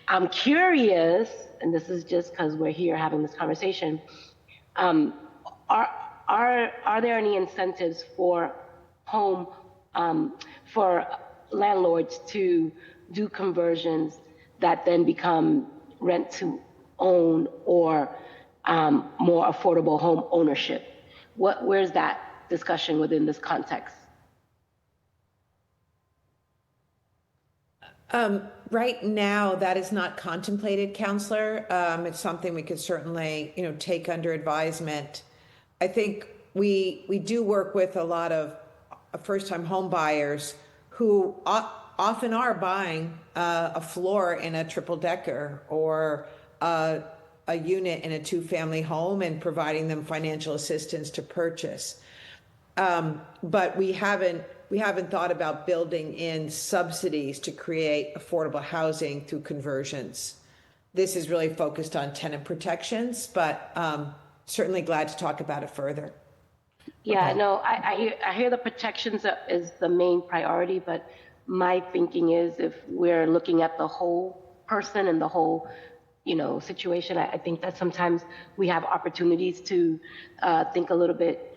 I'm curious, and this is just because we're here having this conversation. Are there any incentives for for landlords to do conversions that then become rent to own or more affordable home ownership? Where's that discussion within this context? Right now, that is not contemplated, Counselor. It's something we could certainly, take under advisement. I think we do work with a lot of first-time home buyers who often are buying a floor in a triple-decker or a unit in a two-family home and providing them financial assistance to purchase. But we haven't thought about building in subsidies to create affordable housing through conversions. This is really focused on tenant protections, but certainly glad to talk about it further. Yeah, no, I hear the protections is the main priority, but my thinking is if we're looking at the whole person and the whole, situation, I think that sometimes we have opportunities to think a little bit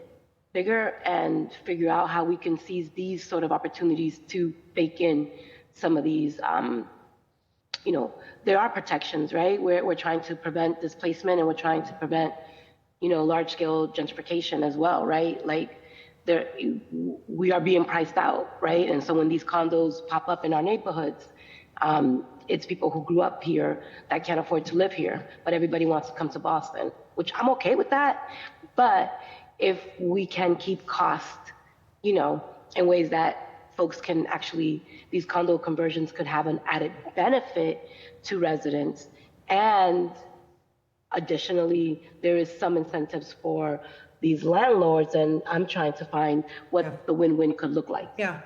bigger and figure out how we can seize these sort of opportunities to bake in some of these, there are protections, right? We're trying to prevent displacement and we're trying to prevent, large scale gentrification as well, right? Like we are being priced out, right? And so when these condos pop up in our neighborhoods, it's people who grew up here that can't afford to live here, but everybody wants to come to Boston, which I'm okay with that. But if we can keep cost, in ways that folks can actually, these condo conversions could have an added benefit to residents. And additionally, there is some incentives for these landlords, and I'm trying to find what the win-win could look like. Yeah,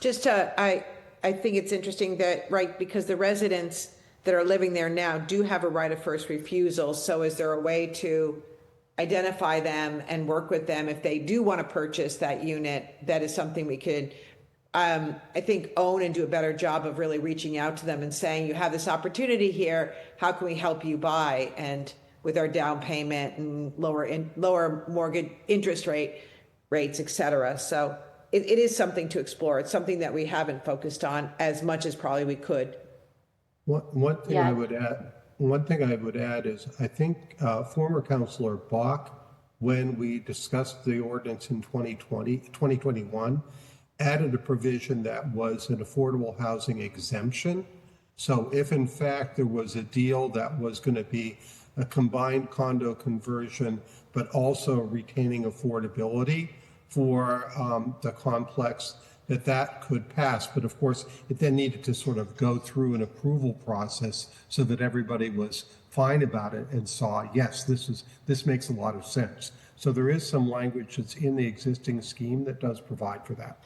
just I think it's interesting that, right, because the residents that are living there now do have a right of first refusal. So is there a way to identify them and work with them if they do want to purchase that unit? That is something we could, I think, own and do a better job of really reaching out to them and saying, you have this opportunity here. How can we help you buy? And with our down payment and lower mortgage interest rates, et cetera. So it is something to explore. It's something that we haven't focused on as much as probably we could. One thing I would add is I think former Councillor Bach, when we discussed the ordinance in 2021, added a provision that was an affordable housing exemption. So if in fact there was a deal that was going to be a combined condo conversion, but also retaining affordability for the complex, that could pass. But of course, it then needed to sort of go through an approval process so that everybody was fine about it and saw, yes, this makes a lot of sense. So there is some language that's in the existing scheme that does provide for that.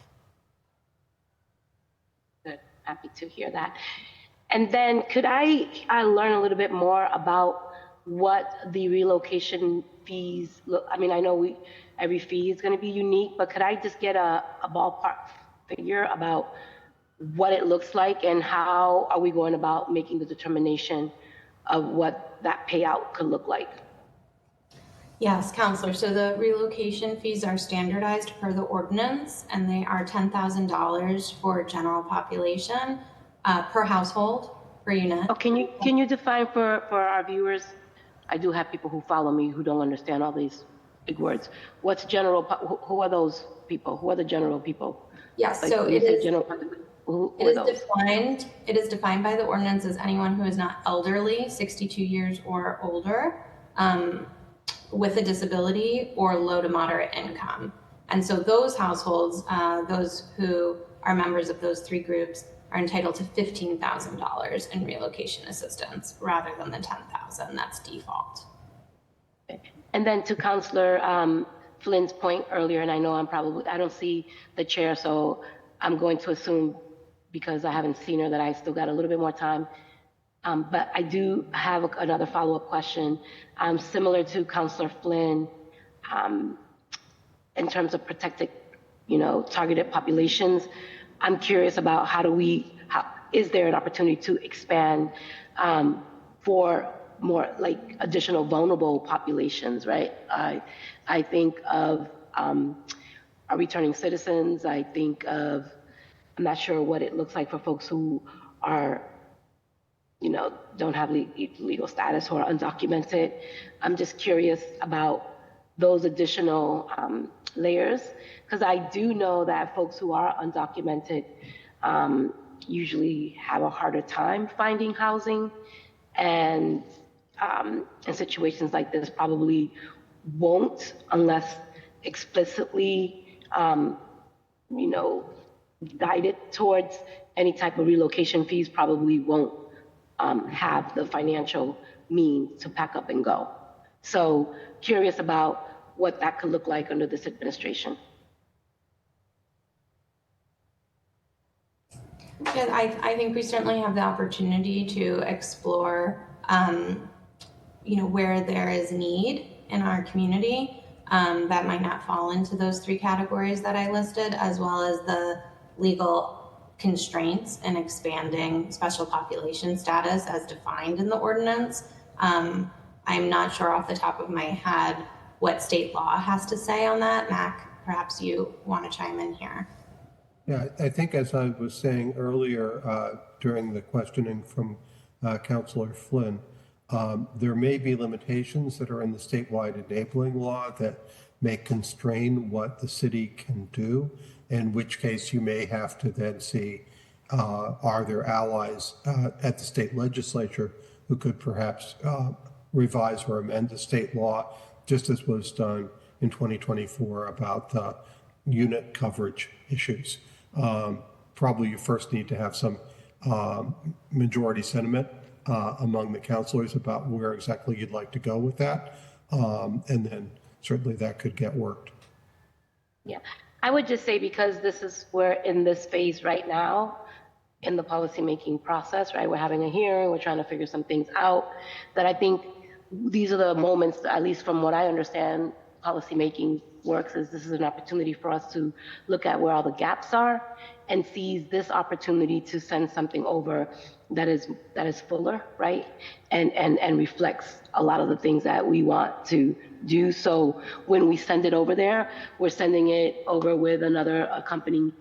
Good. Happy to hear that. And then could I learn a little bit more about what the relocation fees look? I mean, I know every fee is going to be unique, but could I just get a ballpark figure about what it looks like and how are we going about making the determination of what that payout could look like? Yes, Counselor. So the relocation fees are standardized per the ordinance, and they are $10,000 for general population per household per unit. Oh, can you define for our viewers? I do have people who follow me who don't understand all these big words. What's general? Who are those people? Who are the general people? Yes. Like, so it is general. It is defined by the ordinance as anyone who is not elderly, 62 years or older, with a disability or low to moderate income. And so those households, those who are members of those three groups, are entitled to $15,000 in relocation assistance rather than the $10,000. That's default. And then to Councillor Flynn's point earlier, and I know I don't see the chair, so I'm going to assume, because I haven't seen her, that I still got a little bit more time. But I do have another follow-up question, similar to Councillor Flynn, in terms of protected, targeted populations. I'm curious about is there an opportunity to expand for more like additional vulnerable populations, right? I think of our returning citizens. I think of, I'm not sure what it looks like for folks who are, don't have legal status or are undocumented. I'm just curious about those additional layers, because I do know that folks who are undocumented usually have a harder time finding housing, and in situations like this probably won't, unless explicitly, guided towards any type of relocation fees, probably won't have the financial means to pack up and go. So curious about what that could look like under this administration. Yeah, I think we certainly have the opportunity to explore, where there is need in our community that might not fall into those three categories that I listed, as well as the legal constraints in expanding special population status as defined in the ordinance. I'm not sure off the top of my head what state law has to say on that. Mac, perhaps you want to chime in here. Yeah, I think as I was saying earlier during the questioning from Councillor Flynn, there may be limitations that are in the statewide enabling law that may constrain what the city can do, in which case you may have to then see, are there allies at the state legislature who could perhaps revise or amend the state law, just as was done in 2024 about the unit coverage issues. Probably you first need to have some majority sentiment among the councilors about where exactly you'd like to go with that. And then certainly that could get worked. Yeah, I would just say, because we're in this phase right now in the policymaking process, right? We're having a hearing, we're trying to figure some things out, that I think these are the moments, at least from what I understand, policymaking works, is this is an opportunity for us to look at where all the gaps are and seize this opportunity to send something over that is fuller, right? And reflects a lot of the things that we want to do. So when we send it over there, we're sending it over with another accompanying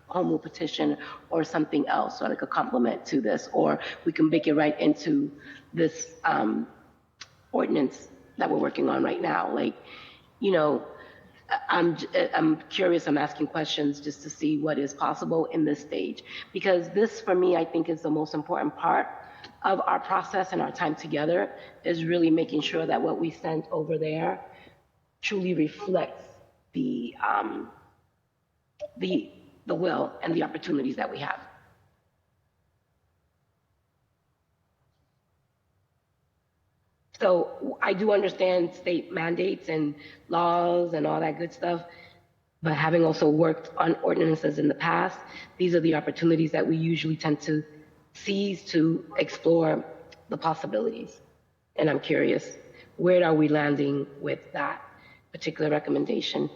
home rule petition or something else, or like a complement to this, or we can bake it right into this ordinance that we're working on right now. Like, I'm curious, I'm asking questions just to see what is possible in this stage, because this, for me, I think is the most important part of our process and our time together, is really making sure that what we sent over there truly reflects the will and the opportunities that we have. So I do understand state mandates and laws and all that good stuff, but having also worked on ordinances in the past, these are the opportunities that we usually tend to seize to explore the possibilities. And I'm curious, where are we landing with that particular recommendation?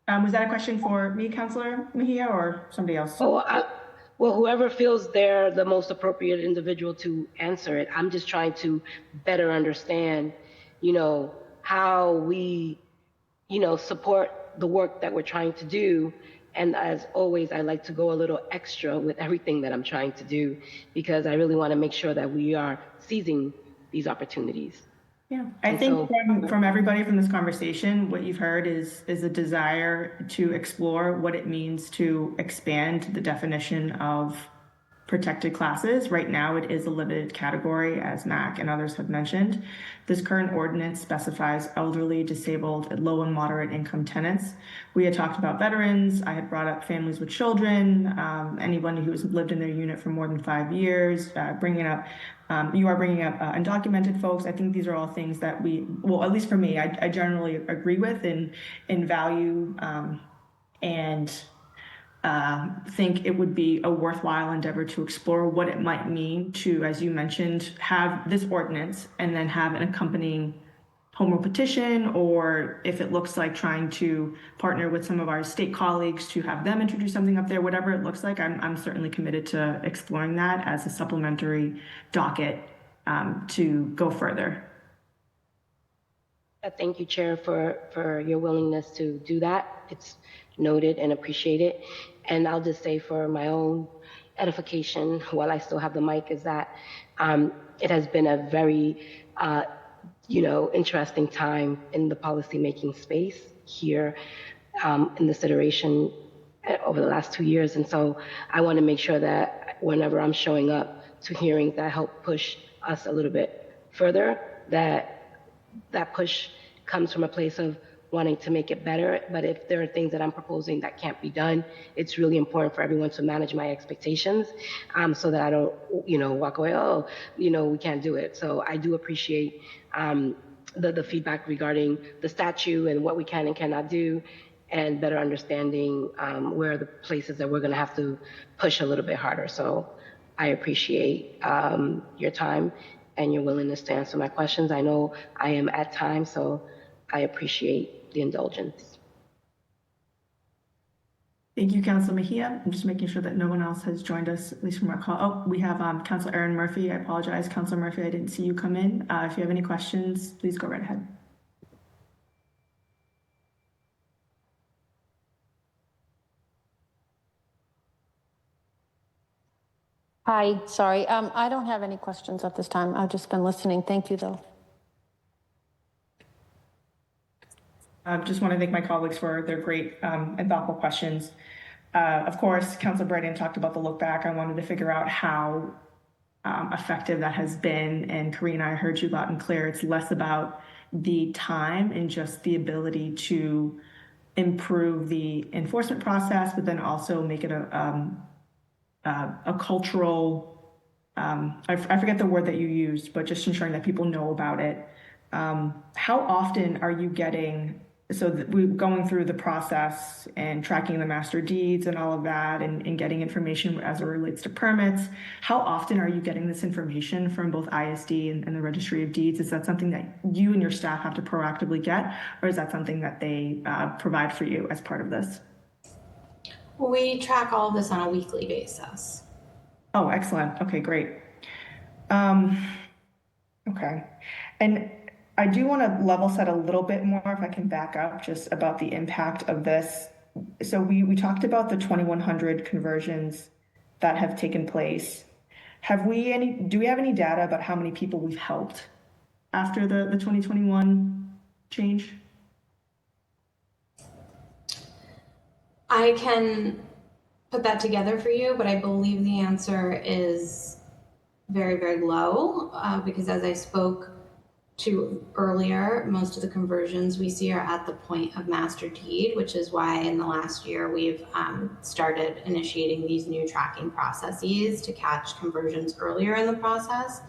Was that a question for me, Councillor Mejia, or somebody else? Well, whoever feels they're the most appropriate individual to answer it. I'm just trying to better understand, how we, support the work that we're trying to do. And as always, I like to go a little extra with everything that I'm trying to do, because I really want to make sure that we are seizing these opportunities. Yeah, I think from everybody from this conversation, what you've heard is a desire to explore what it means to expand the definition of protected classes. Right now, it is a limited category, as Mac and others have mentioned. This current ordinance specifies elderly, disabled, and low and moderate income tenants. We had talked about veterans. I had brought up families with children, anyone who's lived in their unit for more than 5 years, you are bringing up undocumented folks. I think these are all things that well, at least for me, I generally agree with and value, and think it would be a worthwhile endeavor to explore what it might mean to, as you mentioned, have this ordinance and then have an accompanying home rule petition, or if it looks like trying to partner with some of our state colleagues to have them introduce something up there, whatever it looks like, I'm certainly committed to exploring that as a supplementary docket to go further. Thank you, Chair, for your willingness to do that. It's noted and appreciated. And I'll just say for my own edification, while I still have the mic, is that it has been a very, interesting time in the policymaking space here in this iteration over the last 2 years. And so I want to make sure that whenever I'm showing up to hearings that help push us a little bit further, that push comes from a place of wanting to make it better. But if there are things that I'm proposing that can't be done, it's really important for everyone to manage my expectations so that I don't, walk away, we can't do it. So I do appreciate the feedback regarding the statute and what we can and cannot do, and better understanding where are the places that we're going to have to push a little bit harder. So I appreciate your time and your willingness to answer my questions. I know I am at time, so I appreciate the indulgence. Thank you, Councilor Mejia. I'm just making sure that no one else has joined us, at least from our call. Oh, we have Councilor Erin Murphy. I apologize, Councilor Murphy, I didn't see you come in. If you have any questions, please go right ahead. Hi, sorry. I don't have any questions at this time. I've just been listening. Thank you, though. I just want to thank my colleagues for their great and thoughtful questions. Of course, Councilor Brandon talked about the look back. I wanted to figure out how effective that has been. And Karina, I heard you loud and clear. It's less about the time and just the ability to improve the enforcement process, but then also make it a cultural, I forget the word that you used, but just ensuring that people know about it. How often are you getting, we're going through the process and tracking the master deeds and all of that and getting information as it relates to permits. How often are you getting this information from both ISD and the Registry of Deeds? Is that something that you and your staff have to proactively get, or is that something that they provide for you as part of this? We track all of this on a weekly basis. Oh, excellent. Okay, great. Okay. And I do want to level set a little bit more, if I can back up, just about the impact of this. So we talked about the 2,100 conversions that have taken place. Do we have any data about how many people we've helped after the 2021 change? I can put that together for you, but I believe the answer is very, very low because as I spoke to earlier, most of the conversions we see are at the point of master deed, which is why in the last year we've started initiating these new tracking processes to catch conversions earlier in the process.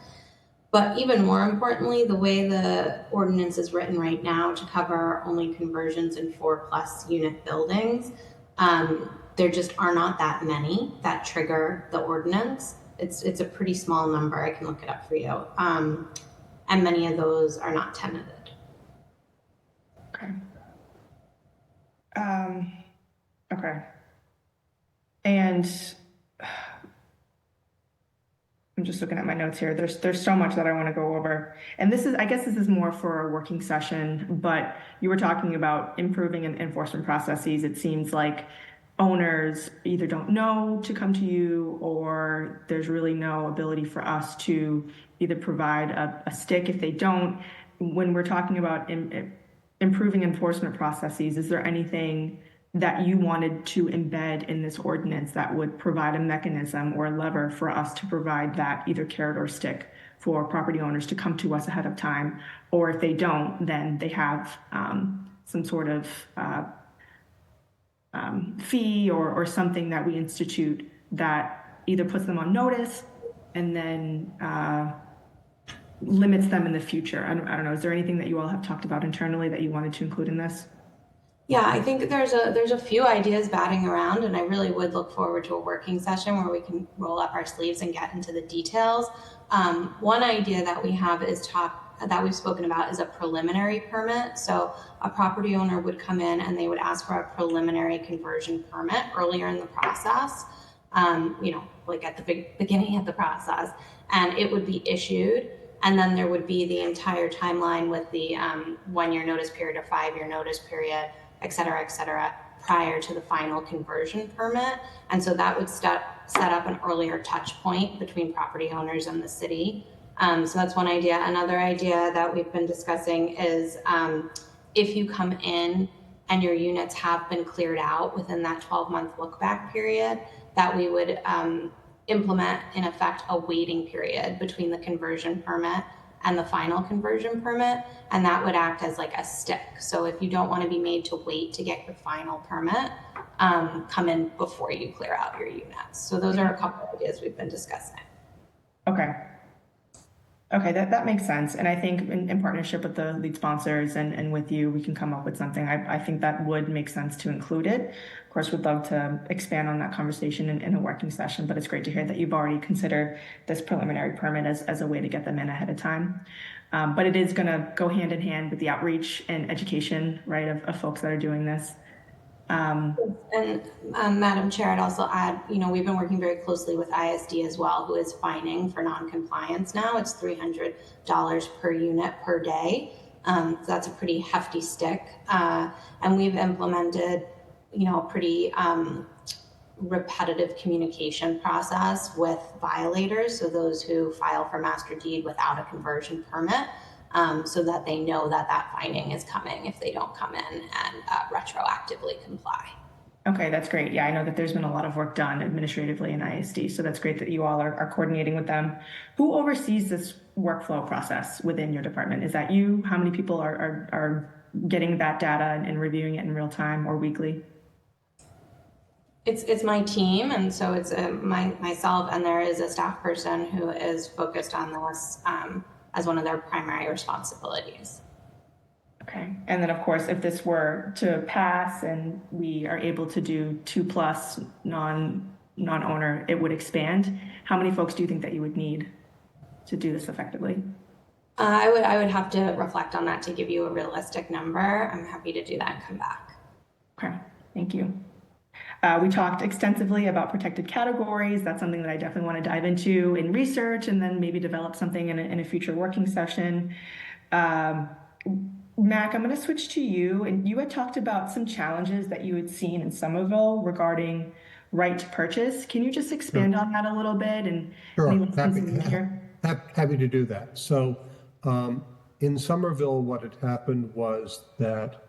But even more importantly, the way the ordinance is written right now to cover only conversions in 4+ unit buildings, there just are not that many that trigger the ordinance. It's a pretty small number. I can look it up for you. And many of those are not tenanted. Okay. Okay. And I'm just looking at my notes here. There's so much that I want to go over. And I guess this is more for a working session, but you were talking about improving enforcement processes. It seems like owners either don't know to come to you, or there's really no ability for us to either provide a stick if they don't. When we're talking about improving enforcement processes, is there anything that you wanted to embed in this ordinance that would provide a mechanism or a lever for us to provide that either carrot or stick for property owners to come to us ahead of time, or if they don't, then they have some sort of fee or something that we institute that either puts them on notice and then limits them in the future. I don't know. Is there anything that you all have talked about internally that you wanted to include in this? Yeah, I think there's a few ideas batting around, and I really would look forward to a working session where we can roll up our sleeves and get into the details. One idea that we have that we've spoken about is a preliminary permit. So a property owner would come in and they would ask for a preliminary conversion permit earlier in the process, like at the beginning of the process, and it would be issued. And then there would be the entire timeline with the 1-year notice period or 5-year notice period, et cetera, prior to the final conversion permit. And so that would set up an earlier touch point between property owners and the city. So that's one idea. Another idea that we've been discussing is if you come in and your units have been cleared out within that 12-month look back period, that we would implement in effect a waiting period between the conversion permit and the final conversion permit, and that would act as like a stick. So if you don't want to be made to wait to get your final permit, come in before you clear out your units. So those are a couple of ideas we've been discussing. Okay, that makes sense. And I think in partnership with the lead sponsors and with you, we can come up with something. I think that would make sense to include it. Of course, we'd love to expand on that conversation in a working session, but it's great to hear that you've already considered this preliminary permit as a way to get them in ahead of time. But it is going to go hand in hand with the outreach and education, right, of folks that are doing this. And Madam Chair, I'd also add, we've been working very closely with ISD as well, who is fining for non-compliance now. It's $300 per unit per day. So that's a pretty hefty stick. And we've implemented, a pretty repetitive communication process with violators. So those who file for master deed without a conversion permit, so that they know that fining is coming if they don't come in and retroactively comply. Okay, that's great. Yeah, I know that there's been a lot of work done administratively in ISD, so that's great that you all are coordinating with them. Who oversees this workflow process within your department? Is that you? How many people are getting that data and reviewing it in real time or weekly? It's my team, and so it's myself, and there is a staff person who is focused on this as one of their primary responsibilities. Okay. And then, of course, if this were to pass and we are able to do 2+ non-owner, it would expand. How many folks do you think that you would need to do this effectively? I would have to reflect on that to give you a realistic number. I'm happy to do that and come back. Okay. Thank you. We talked extensively about protected categories. That's something that I definitely want to dive into in research and then maybe develop something in a future working session. Mac, I'm going to switch to you. And you had talked about some challenges that you had seen in Somerville regarding right to purchase. Can you just expand on that a little bit? And sure, happy to do that. So in Somerville, what had happened was that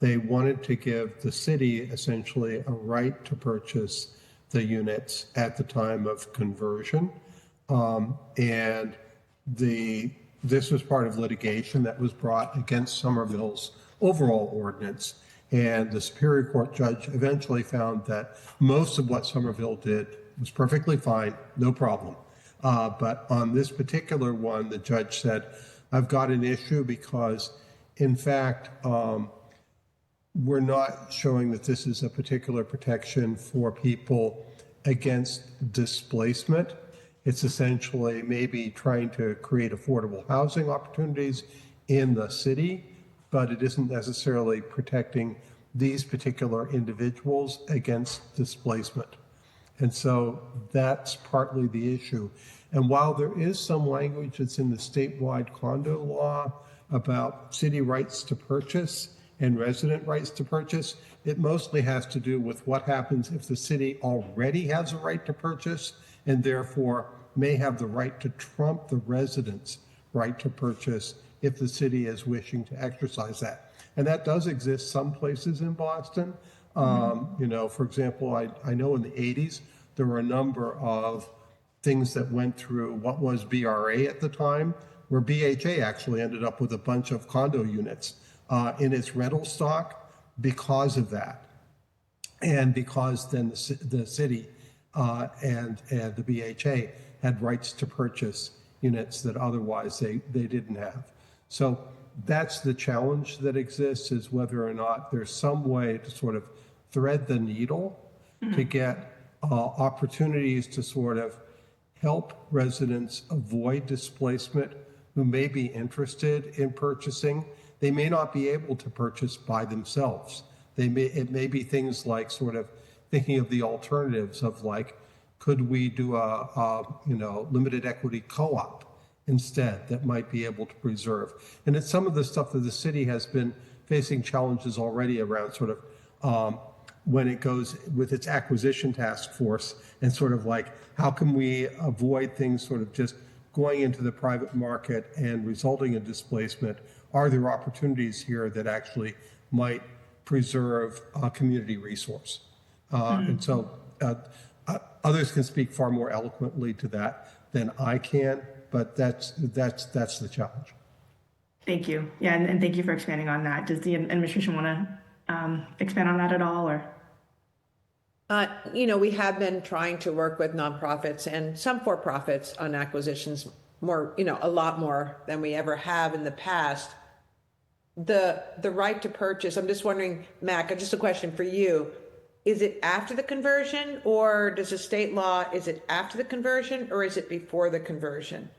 they wanted to give the city essentially a right to purchase the units at the time of conversion. And this was part of litigation that was brought against Somerville's overall ordinance. And the Superior Court judge eventually found that most of what Somerville did was perfectly fine, no problem. But on this particular one, the judge said, I've got an issue because, in fact, we're not showing that this is a particular protection for people against displacement. It's essentially maybe trying to create affordable housing opportunities in the city, but it isn't necessarily protecting these particular individuals against displacement. And so that's partly the issue. And while there is some language that's in the statewide condo law about city rights to purchase and resident rights to purchase, it mostly has to do with what happens if the city already has a right to purchase and therefore may have the right to trump the residents' right to purchase if the city is wishing to exercise that. And that does exist some places in Boston. You know, for example, I know in the 80s, there were a number of things that went through what was BRA at the time, where BHA actually ended up with a bunch of condo units in its rental stock because of that. And because then the city and the BHA had rights to purchase units that otherwise they didn't have. So that's the challenge that exists, is whether or not there's some way to sort of thread the needle to get opportunities to sort of help residents avoid displacement who may be interested in purchasing. They may not be able to purchase by themselves. It may be things like sort of thinking of the alternatives of like, could we do a limited equity co-op instead that might be able to preserve? And it's some of the stuff that the city has been facing challenges already around sort of when it goes with its acquisition task force and sort of like, how can we avoid things sort of just going into the private market and resulting in displacement? Are there opportunities here that actually might preserve a community resource? And so others can speak far more eloquently to that than I can, but that's the challenge. Thank you. Yeah, and thank you for expanding on that. Does the administration want to expand on that at all, or? We have been trying to work with nonprofits and some for-profits on acquisitions more, a lot more than we ever have in the past. The right to purchase, I'm just wondering, Mac, just a question for you. Is it after the conversion, or does the state law, is it after the conversion, or is it before the conversion?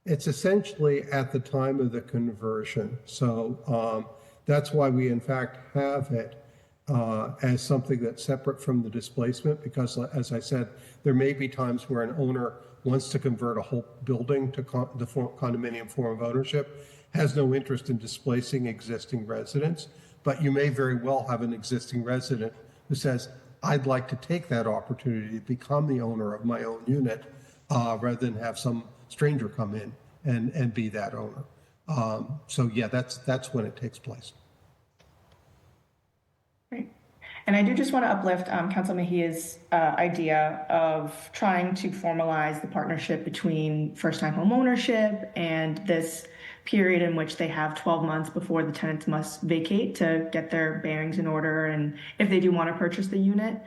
It's essentially at the time of the conversion. So that's why we in fact have it as something that's separate from the displacement, because as I said, there may be times where an owner wants to convert a whole building to the condominium form of ownership, has no interest in displacing existing residents, but you may very well have an existing resident who says, I'd like to take that opportunity to become the owner of my own unit rather than have some stranger come in and be that owner. So yeah, that's when it takes place. Great. And I do just want to uplift Council Mejia's idea of trying to formalize the partnership between first-time home ownership and this period in which they have 12 months before the tenants must vacate to get their bearings in order. And if they do want to purchase the unit,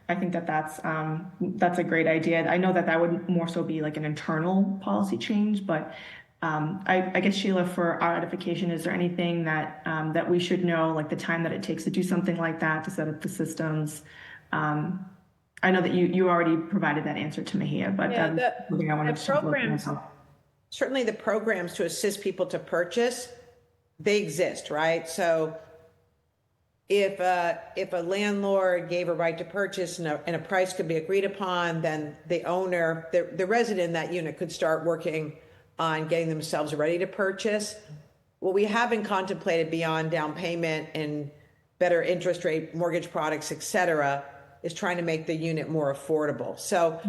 I think that's a great idea. I know that would more so be like an internal policy change, but I guess, Sheila, for our edification, is there anything that we should know, like the time that it takes to do something like that, to set up the systems? I know that you already provided that answer to Mejia, but something I wanted to talk about myself. Certainly the programs to assist people to purchase, they exist, right? So if a landlord gave a right to purchase and a price could be agreed upon, then the owner, the resident in that unit could start working on getting themselves ready to purchase. What we haven't contemplated beyond down payment and better interest rate mortgage products, et cetera, is trying to make the unit more affordable. So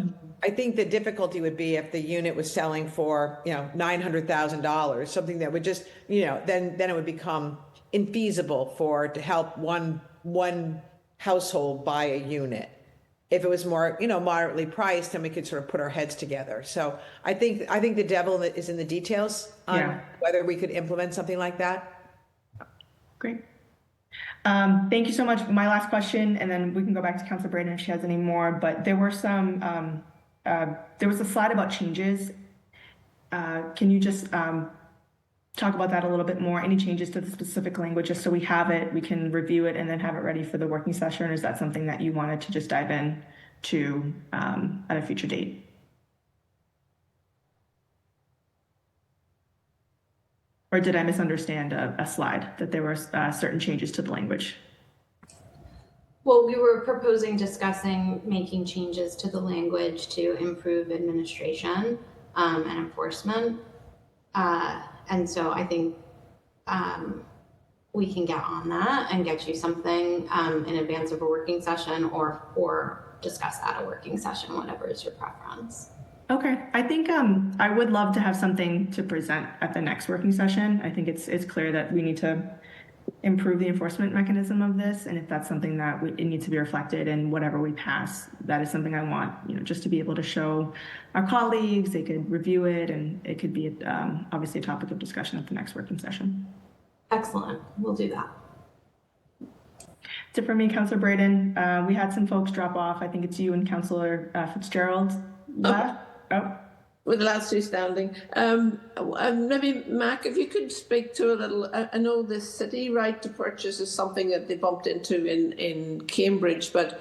I think the difficulty would be if the unit was selling for, $900,000, something that would just, then it would become infeasible to help one household buy a unit. If it was more, moderately priced, then we could sort of put our heads together. So I think the devil is in the details on whether we could implement something like that. Great. Thank you so much. My last question, and then we can go back to Councilor Braden if she has any more, but there were there was a slide about changes. Can you just talk about that a little bit more? Any changes to the specific language, just so we have it, we can review it and then have it ready for the working session? Or is that something that you wanted to just dive in to at a future date? Or did I misunderstand a slide that there were certain changes to the language? Well, we were discussing making changes to the language to improve administration and enforcement. And so I think we can get on that and get you something in advance of a working session or discuss at a working session, whatever is your preference. Okay, I think I would love to have something to present at the next working session. I think it's clear that we need to improve the enforcement mechanism of this, and if that's something that it needs to be reflected in whatever we pass, that is something I want, just to be able to show our colleagues, they could review it, and it could be obviously a topic of discussion at the next working session. Excellent. We'll do that. That's it for me, Councillor Braden. We had some folks drop off. I think it's you and Councillor Fitzgerald left. With the last two standing. Maybe, Mac, if you could speak to a little, I know the city right to purchase is something that they bumped into in Cambridge, but,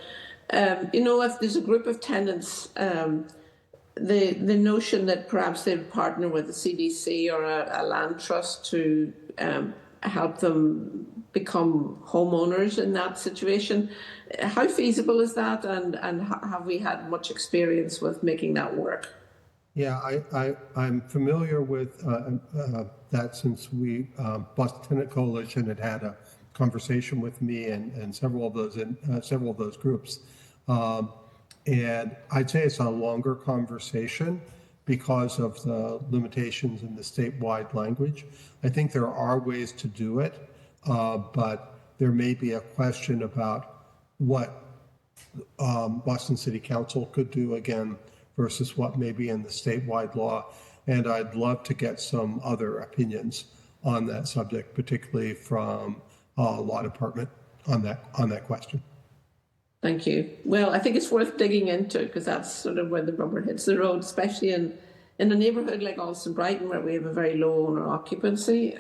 if there's a group of tenants, the notion that perhaps they'd partner with the CDC or a land trust to help them become homeowners in that situation, how feasible is that, and have we had much experience with making that work? Yeah, I'm familiar with that since Boston Tenant Coalition had a conversation with me and several of those groups, and I'd say it's a longer conversation because of the limitations in the statewide language. I think there are ways to do it, but there may be a question about what Boston City Council could do again versus what may be in the statewide law. And I'd love to get some other opinions on that subject, particularly from law department on that question. Thank you. Well, I think it's worth digging into because that's sort of where the rubber hits the road, especially in a neighbourhood like Alston Brighton, where we have a very low owner occupancy.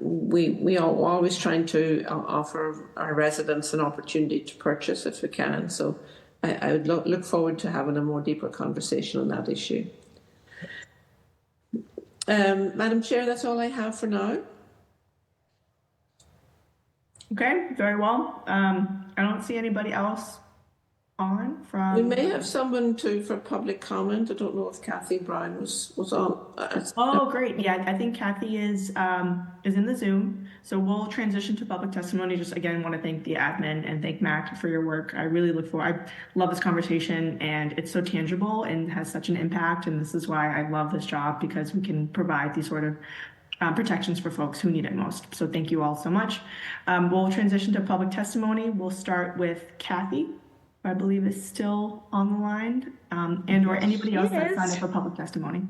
We are always trying to offer our residents an opportunity to purchase if we can. So I would look forward to having a more deeper conversation on that issue. Madam Chair, that's all I have for now. Okay, very well. I don't see anybody else on from. We may have someone for public comment. I don't know if Kathy Brown was on. Oh, great. Yeah, I think Kathy is in the Zoom. So we'll transition to public testimony. Just again, want to thank the admin and thank Mac for your work. I really I love this conversation, and it's so tangible and has such an impact. And this is why I love this job, because we can provide these sort of protections for folks who need it most. So thank you all so much. We'll transition to public testimony. We'll start with Kathy, who I believe is still on the line, and or anybody else that signed up for public testimony.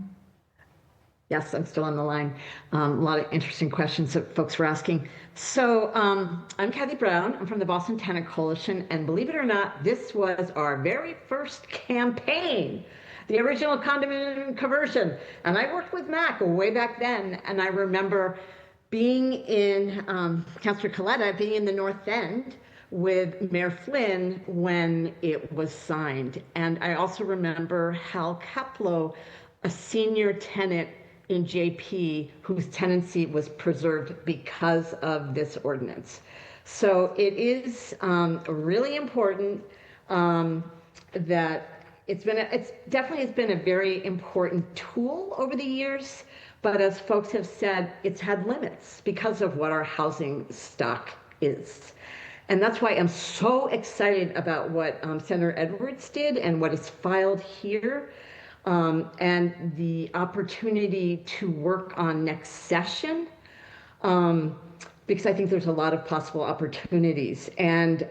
Yes, I'm still on the line. A lot of interesting questions that folks were asking. So I'm Kathy Brown. I'm from the Boston Tenant Coalition, and believe it or not, this was our very first campaign, the original condominium conversion. And I worked with Mac way back then, and I remember being in, Councillor Coletta, being in the North End with Mayor Flynn when it was signed. And I also remember Hal Kaplow, a senior tenant in JP, whose tenancy was preserved because of this ordinance. So it is really important that it's definitely has been a very important tool over the years, but as folks have said, it's had limits because of what our housing stock is. And that's why I'm so excited about what Senator Edwards did and what is filed here, and the opportunity to work on next session, because I think there's a lot of possible opportunities, and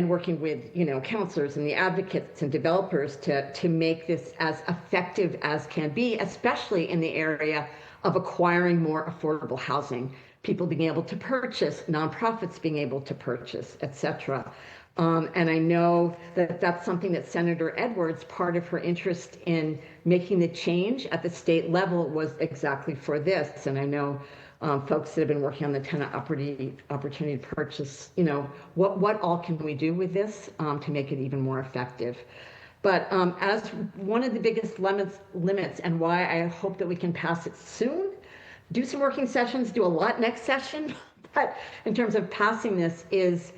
working with counselors and the advocates and developers to make this as effective as can be, especially in the area of acquiring more affordable housing, people being able to purchase, nonprofits being able to purchase, etc. And I know that that's something that Senator Edwards, part of her interest in making the change at the state level was exactly for this. And I know folks that have been working on the tenant opportunity to purchase, what all can we do with this to make it even more effective? But as one of the biggest limits and why I hope that we can pass it soon, do some working sessions, do a lot next session, but in terms of passing this is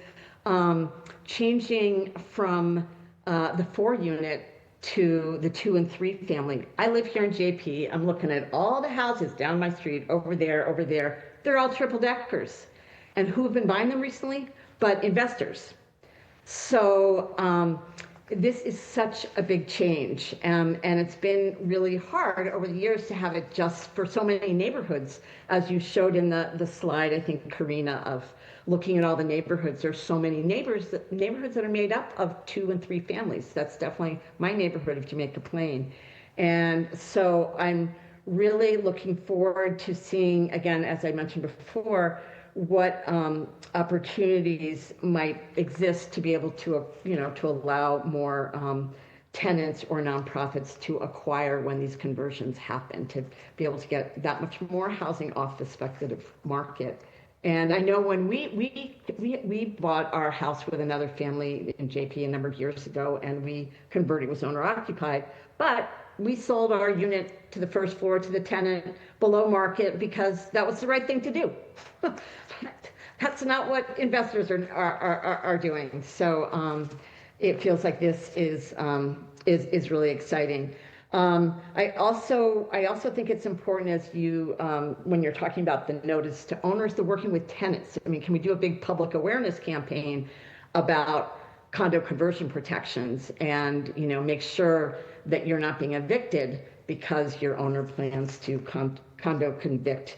changing from the 4-unit to the 2 and 3 family. I live here in JP. I'm looking at all the houses down my street, over there. They're all triple deckers. And who have been buying them recently? But investors. So this is such a big change, and it's been really hard over the years to have it just for so many neighborhoods, as you showed in the slide, I think, Karina, of looking at all the neighborhoods. There's so many neighborhoods that are made up of 2 and 3 families. That's definitely my neighborhood of Jamaica Plain. And so I'm really looking forward to seeing, again, as I mentioned before, what opportunities might exist to be able to, to allow more tenants or nonprofits to acquire when these conversions happen, to be able to get that much more housing off the speculative market. And I know when we bought our house with another family in JP a number of years ago, and we converted, it was owner occupied, but we sold our unit to the first floor to the tenant below market because that was the right thing to do. That's not what investors are doing. So it feels like this is really exciting. I also think it's important, as you when you're talking about the notice to owners, to working with tenants. I mean, can we do a big public awareness campaign about condo conversion protections, and make sure that you're not being evicted because your owner plans to condo convict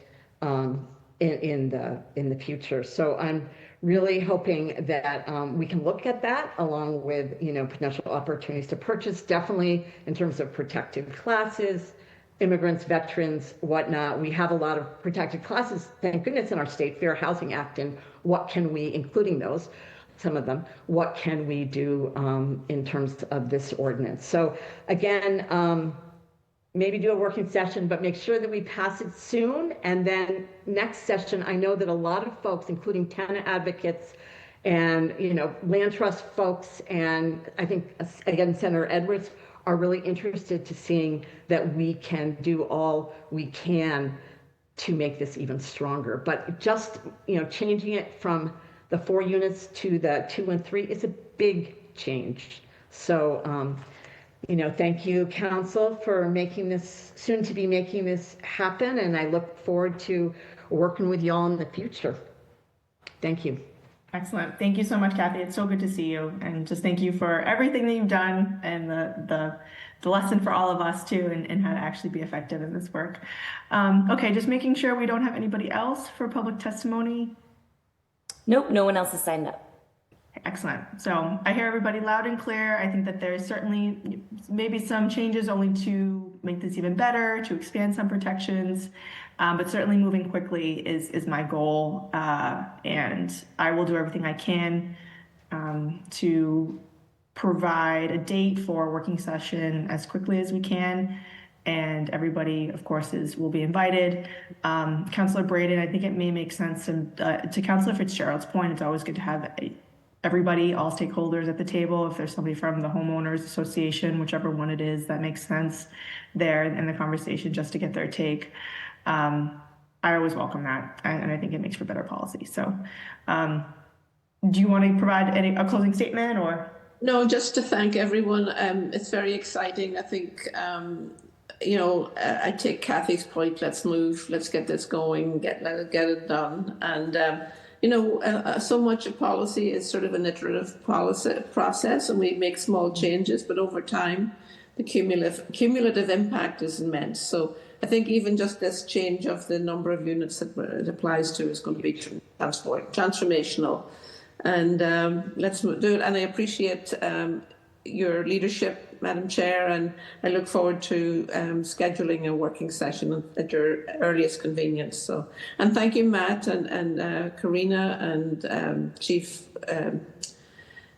in the future. So I'm really hoping that we can look at that along with potential opportunities to purchase, definitely in terms of protected classes, immigrants, veterans, whatnot. We have a lot of protected classes, thank goodness, in our state Fair Housing Act, and what can we, including those, some of them, what can we do in terms of this ordinance? So again, maybe do a working session, but make sure that we pass it soon. And then next session, I know that a lot of folks, including tenant advocates and land trust folks, and I think again Senator Edwards, are really interested to seeing that we can do all we can to make this even stronger. But just changing it from the 4 units to the 2 and 3 is a big change. So, thank you, Council, for making this, soon to be making this happen. And I look forward to working with y'all in the future. Thank you. Excellent. Thank you so much, Kathy. It's so good to see you. And just thank you for everything that you've done, and the lesson for all of us too, and how to actually be effective in this work. Okay, just making sure we don't have anybody else for public testimony. Nope, no one else has signed up. Excellent. So I hear everybody loud and clear. I think that there's certainly maybe some changes only to make this even better, to expand some protections, but certainly moving quickly is my goal. And I will do everything I can to provide a date for a working session as quickly as we can. And everybody, of course, will be invited. Councillor Braden, I think it may make sense, to Councillor Fitzgerald's point, it's always good to have everybody, all stakeholders at the table. If there's somebody from the homeowners association, whichever one it is, that makes sense there in the conversation, just to get their take. I always welcome that, and I think it makes for better policy. So do you want to provide a closing statement, or? No, just to thank everyone. It's very exciting. I think, I take Kathy's point. Let's move. Let's get this going. Get it done. And so much of policy is sort of an iterative process, and we make small changes, but over time, the cumulative impact is immense. So I think even just this change of the number of units that it applies to is going to be transformational. And let's do it. And I appreciate your leadership, Madam Chair, and I look forward to scheduling a working session at your earliest convenience. So, and thank you, Matt and Karina and Chief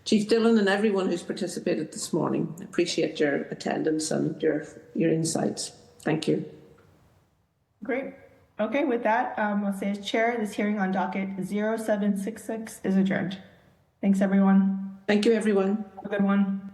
Dillon and everyone who's participated this morning. I appreciate your attendance and your insights. Thank you. Great. Okay, with that, I'll say as chair, this hearing on docket 0766 is adjourned. Thanks, everyone. Thank you, everyone. Have a good one.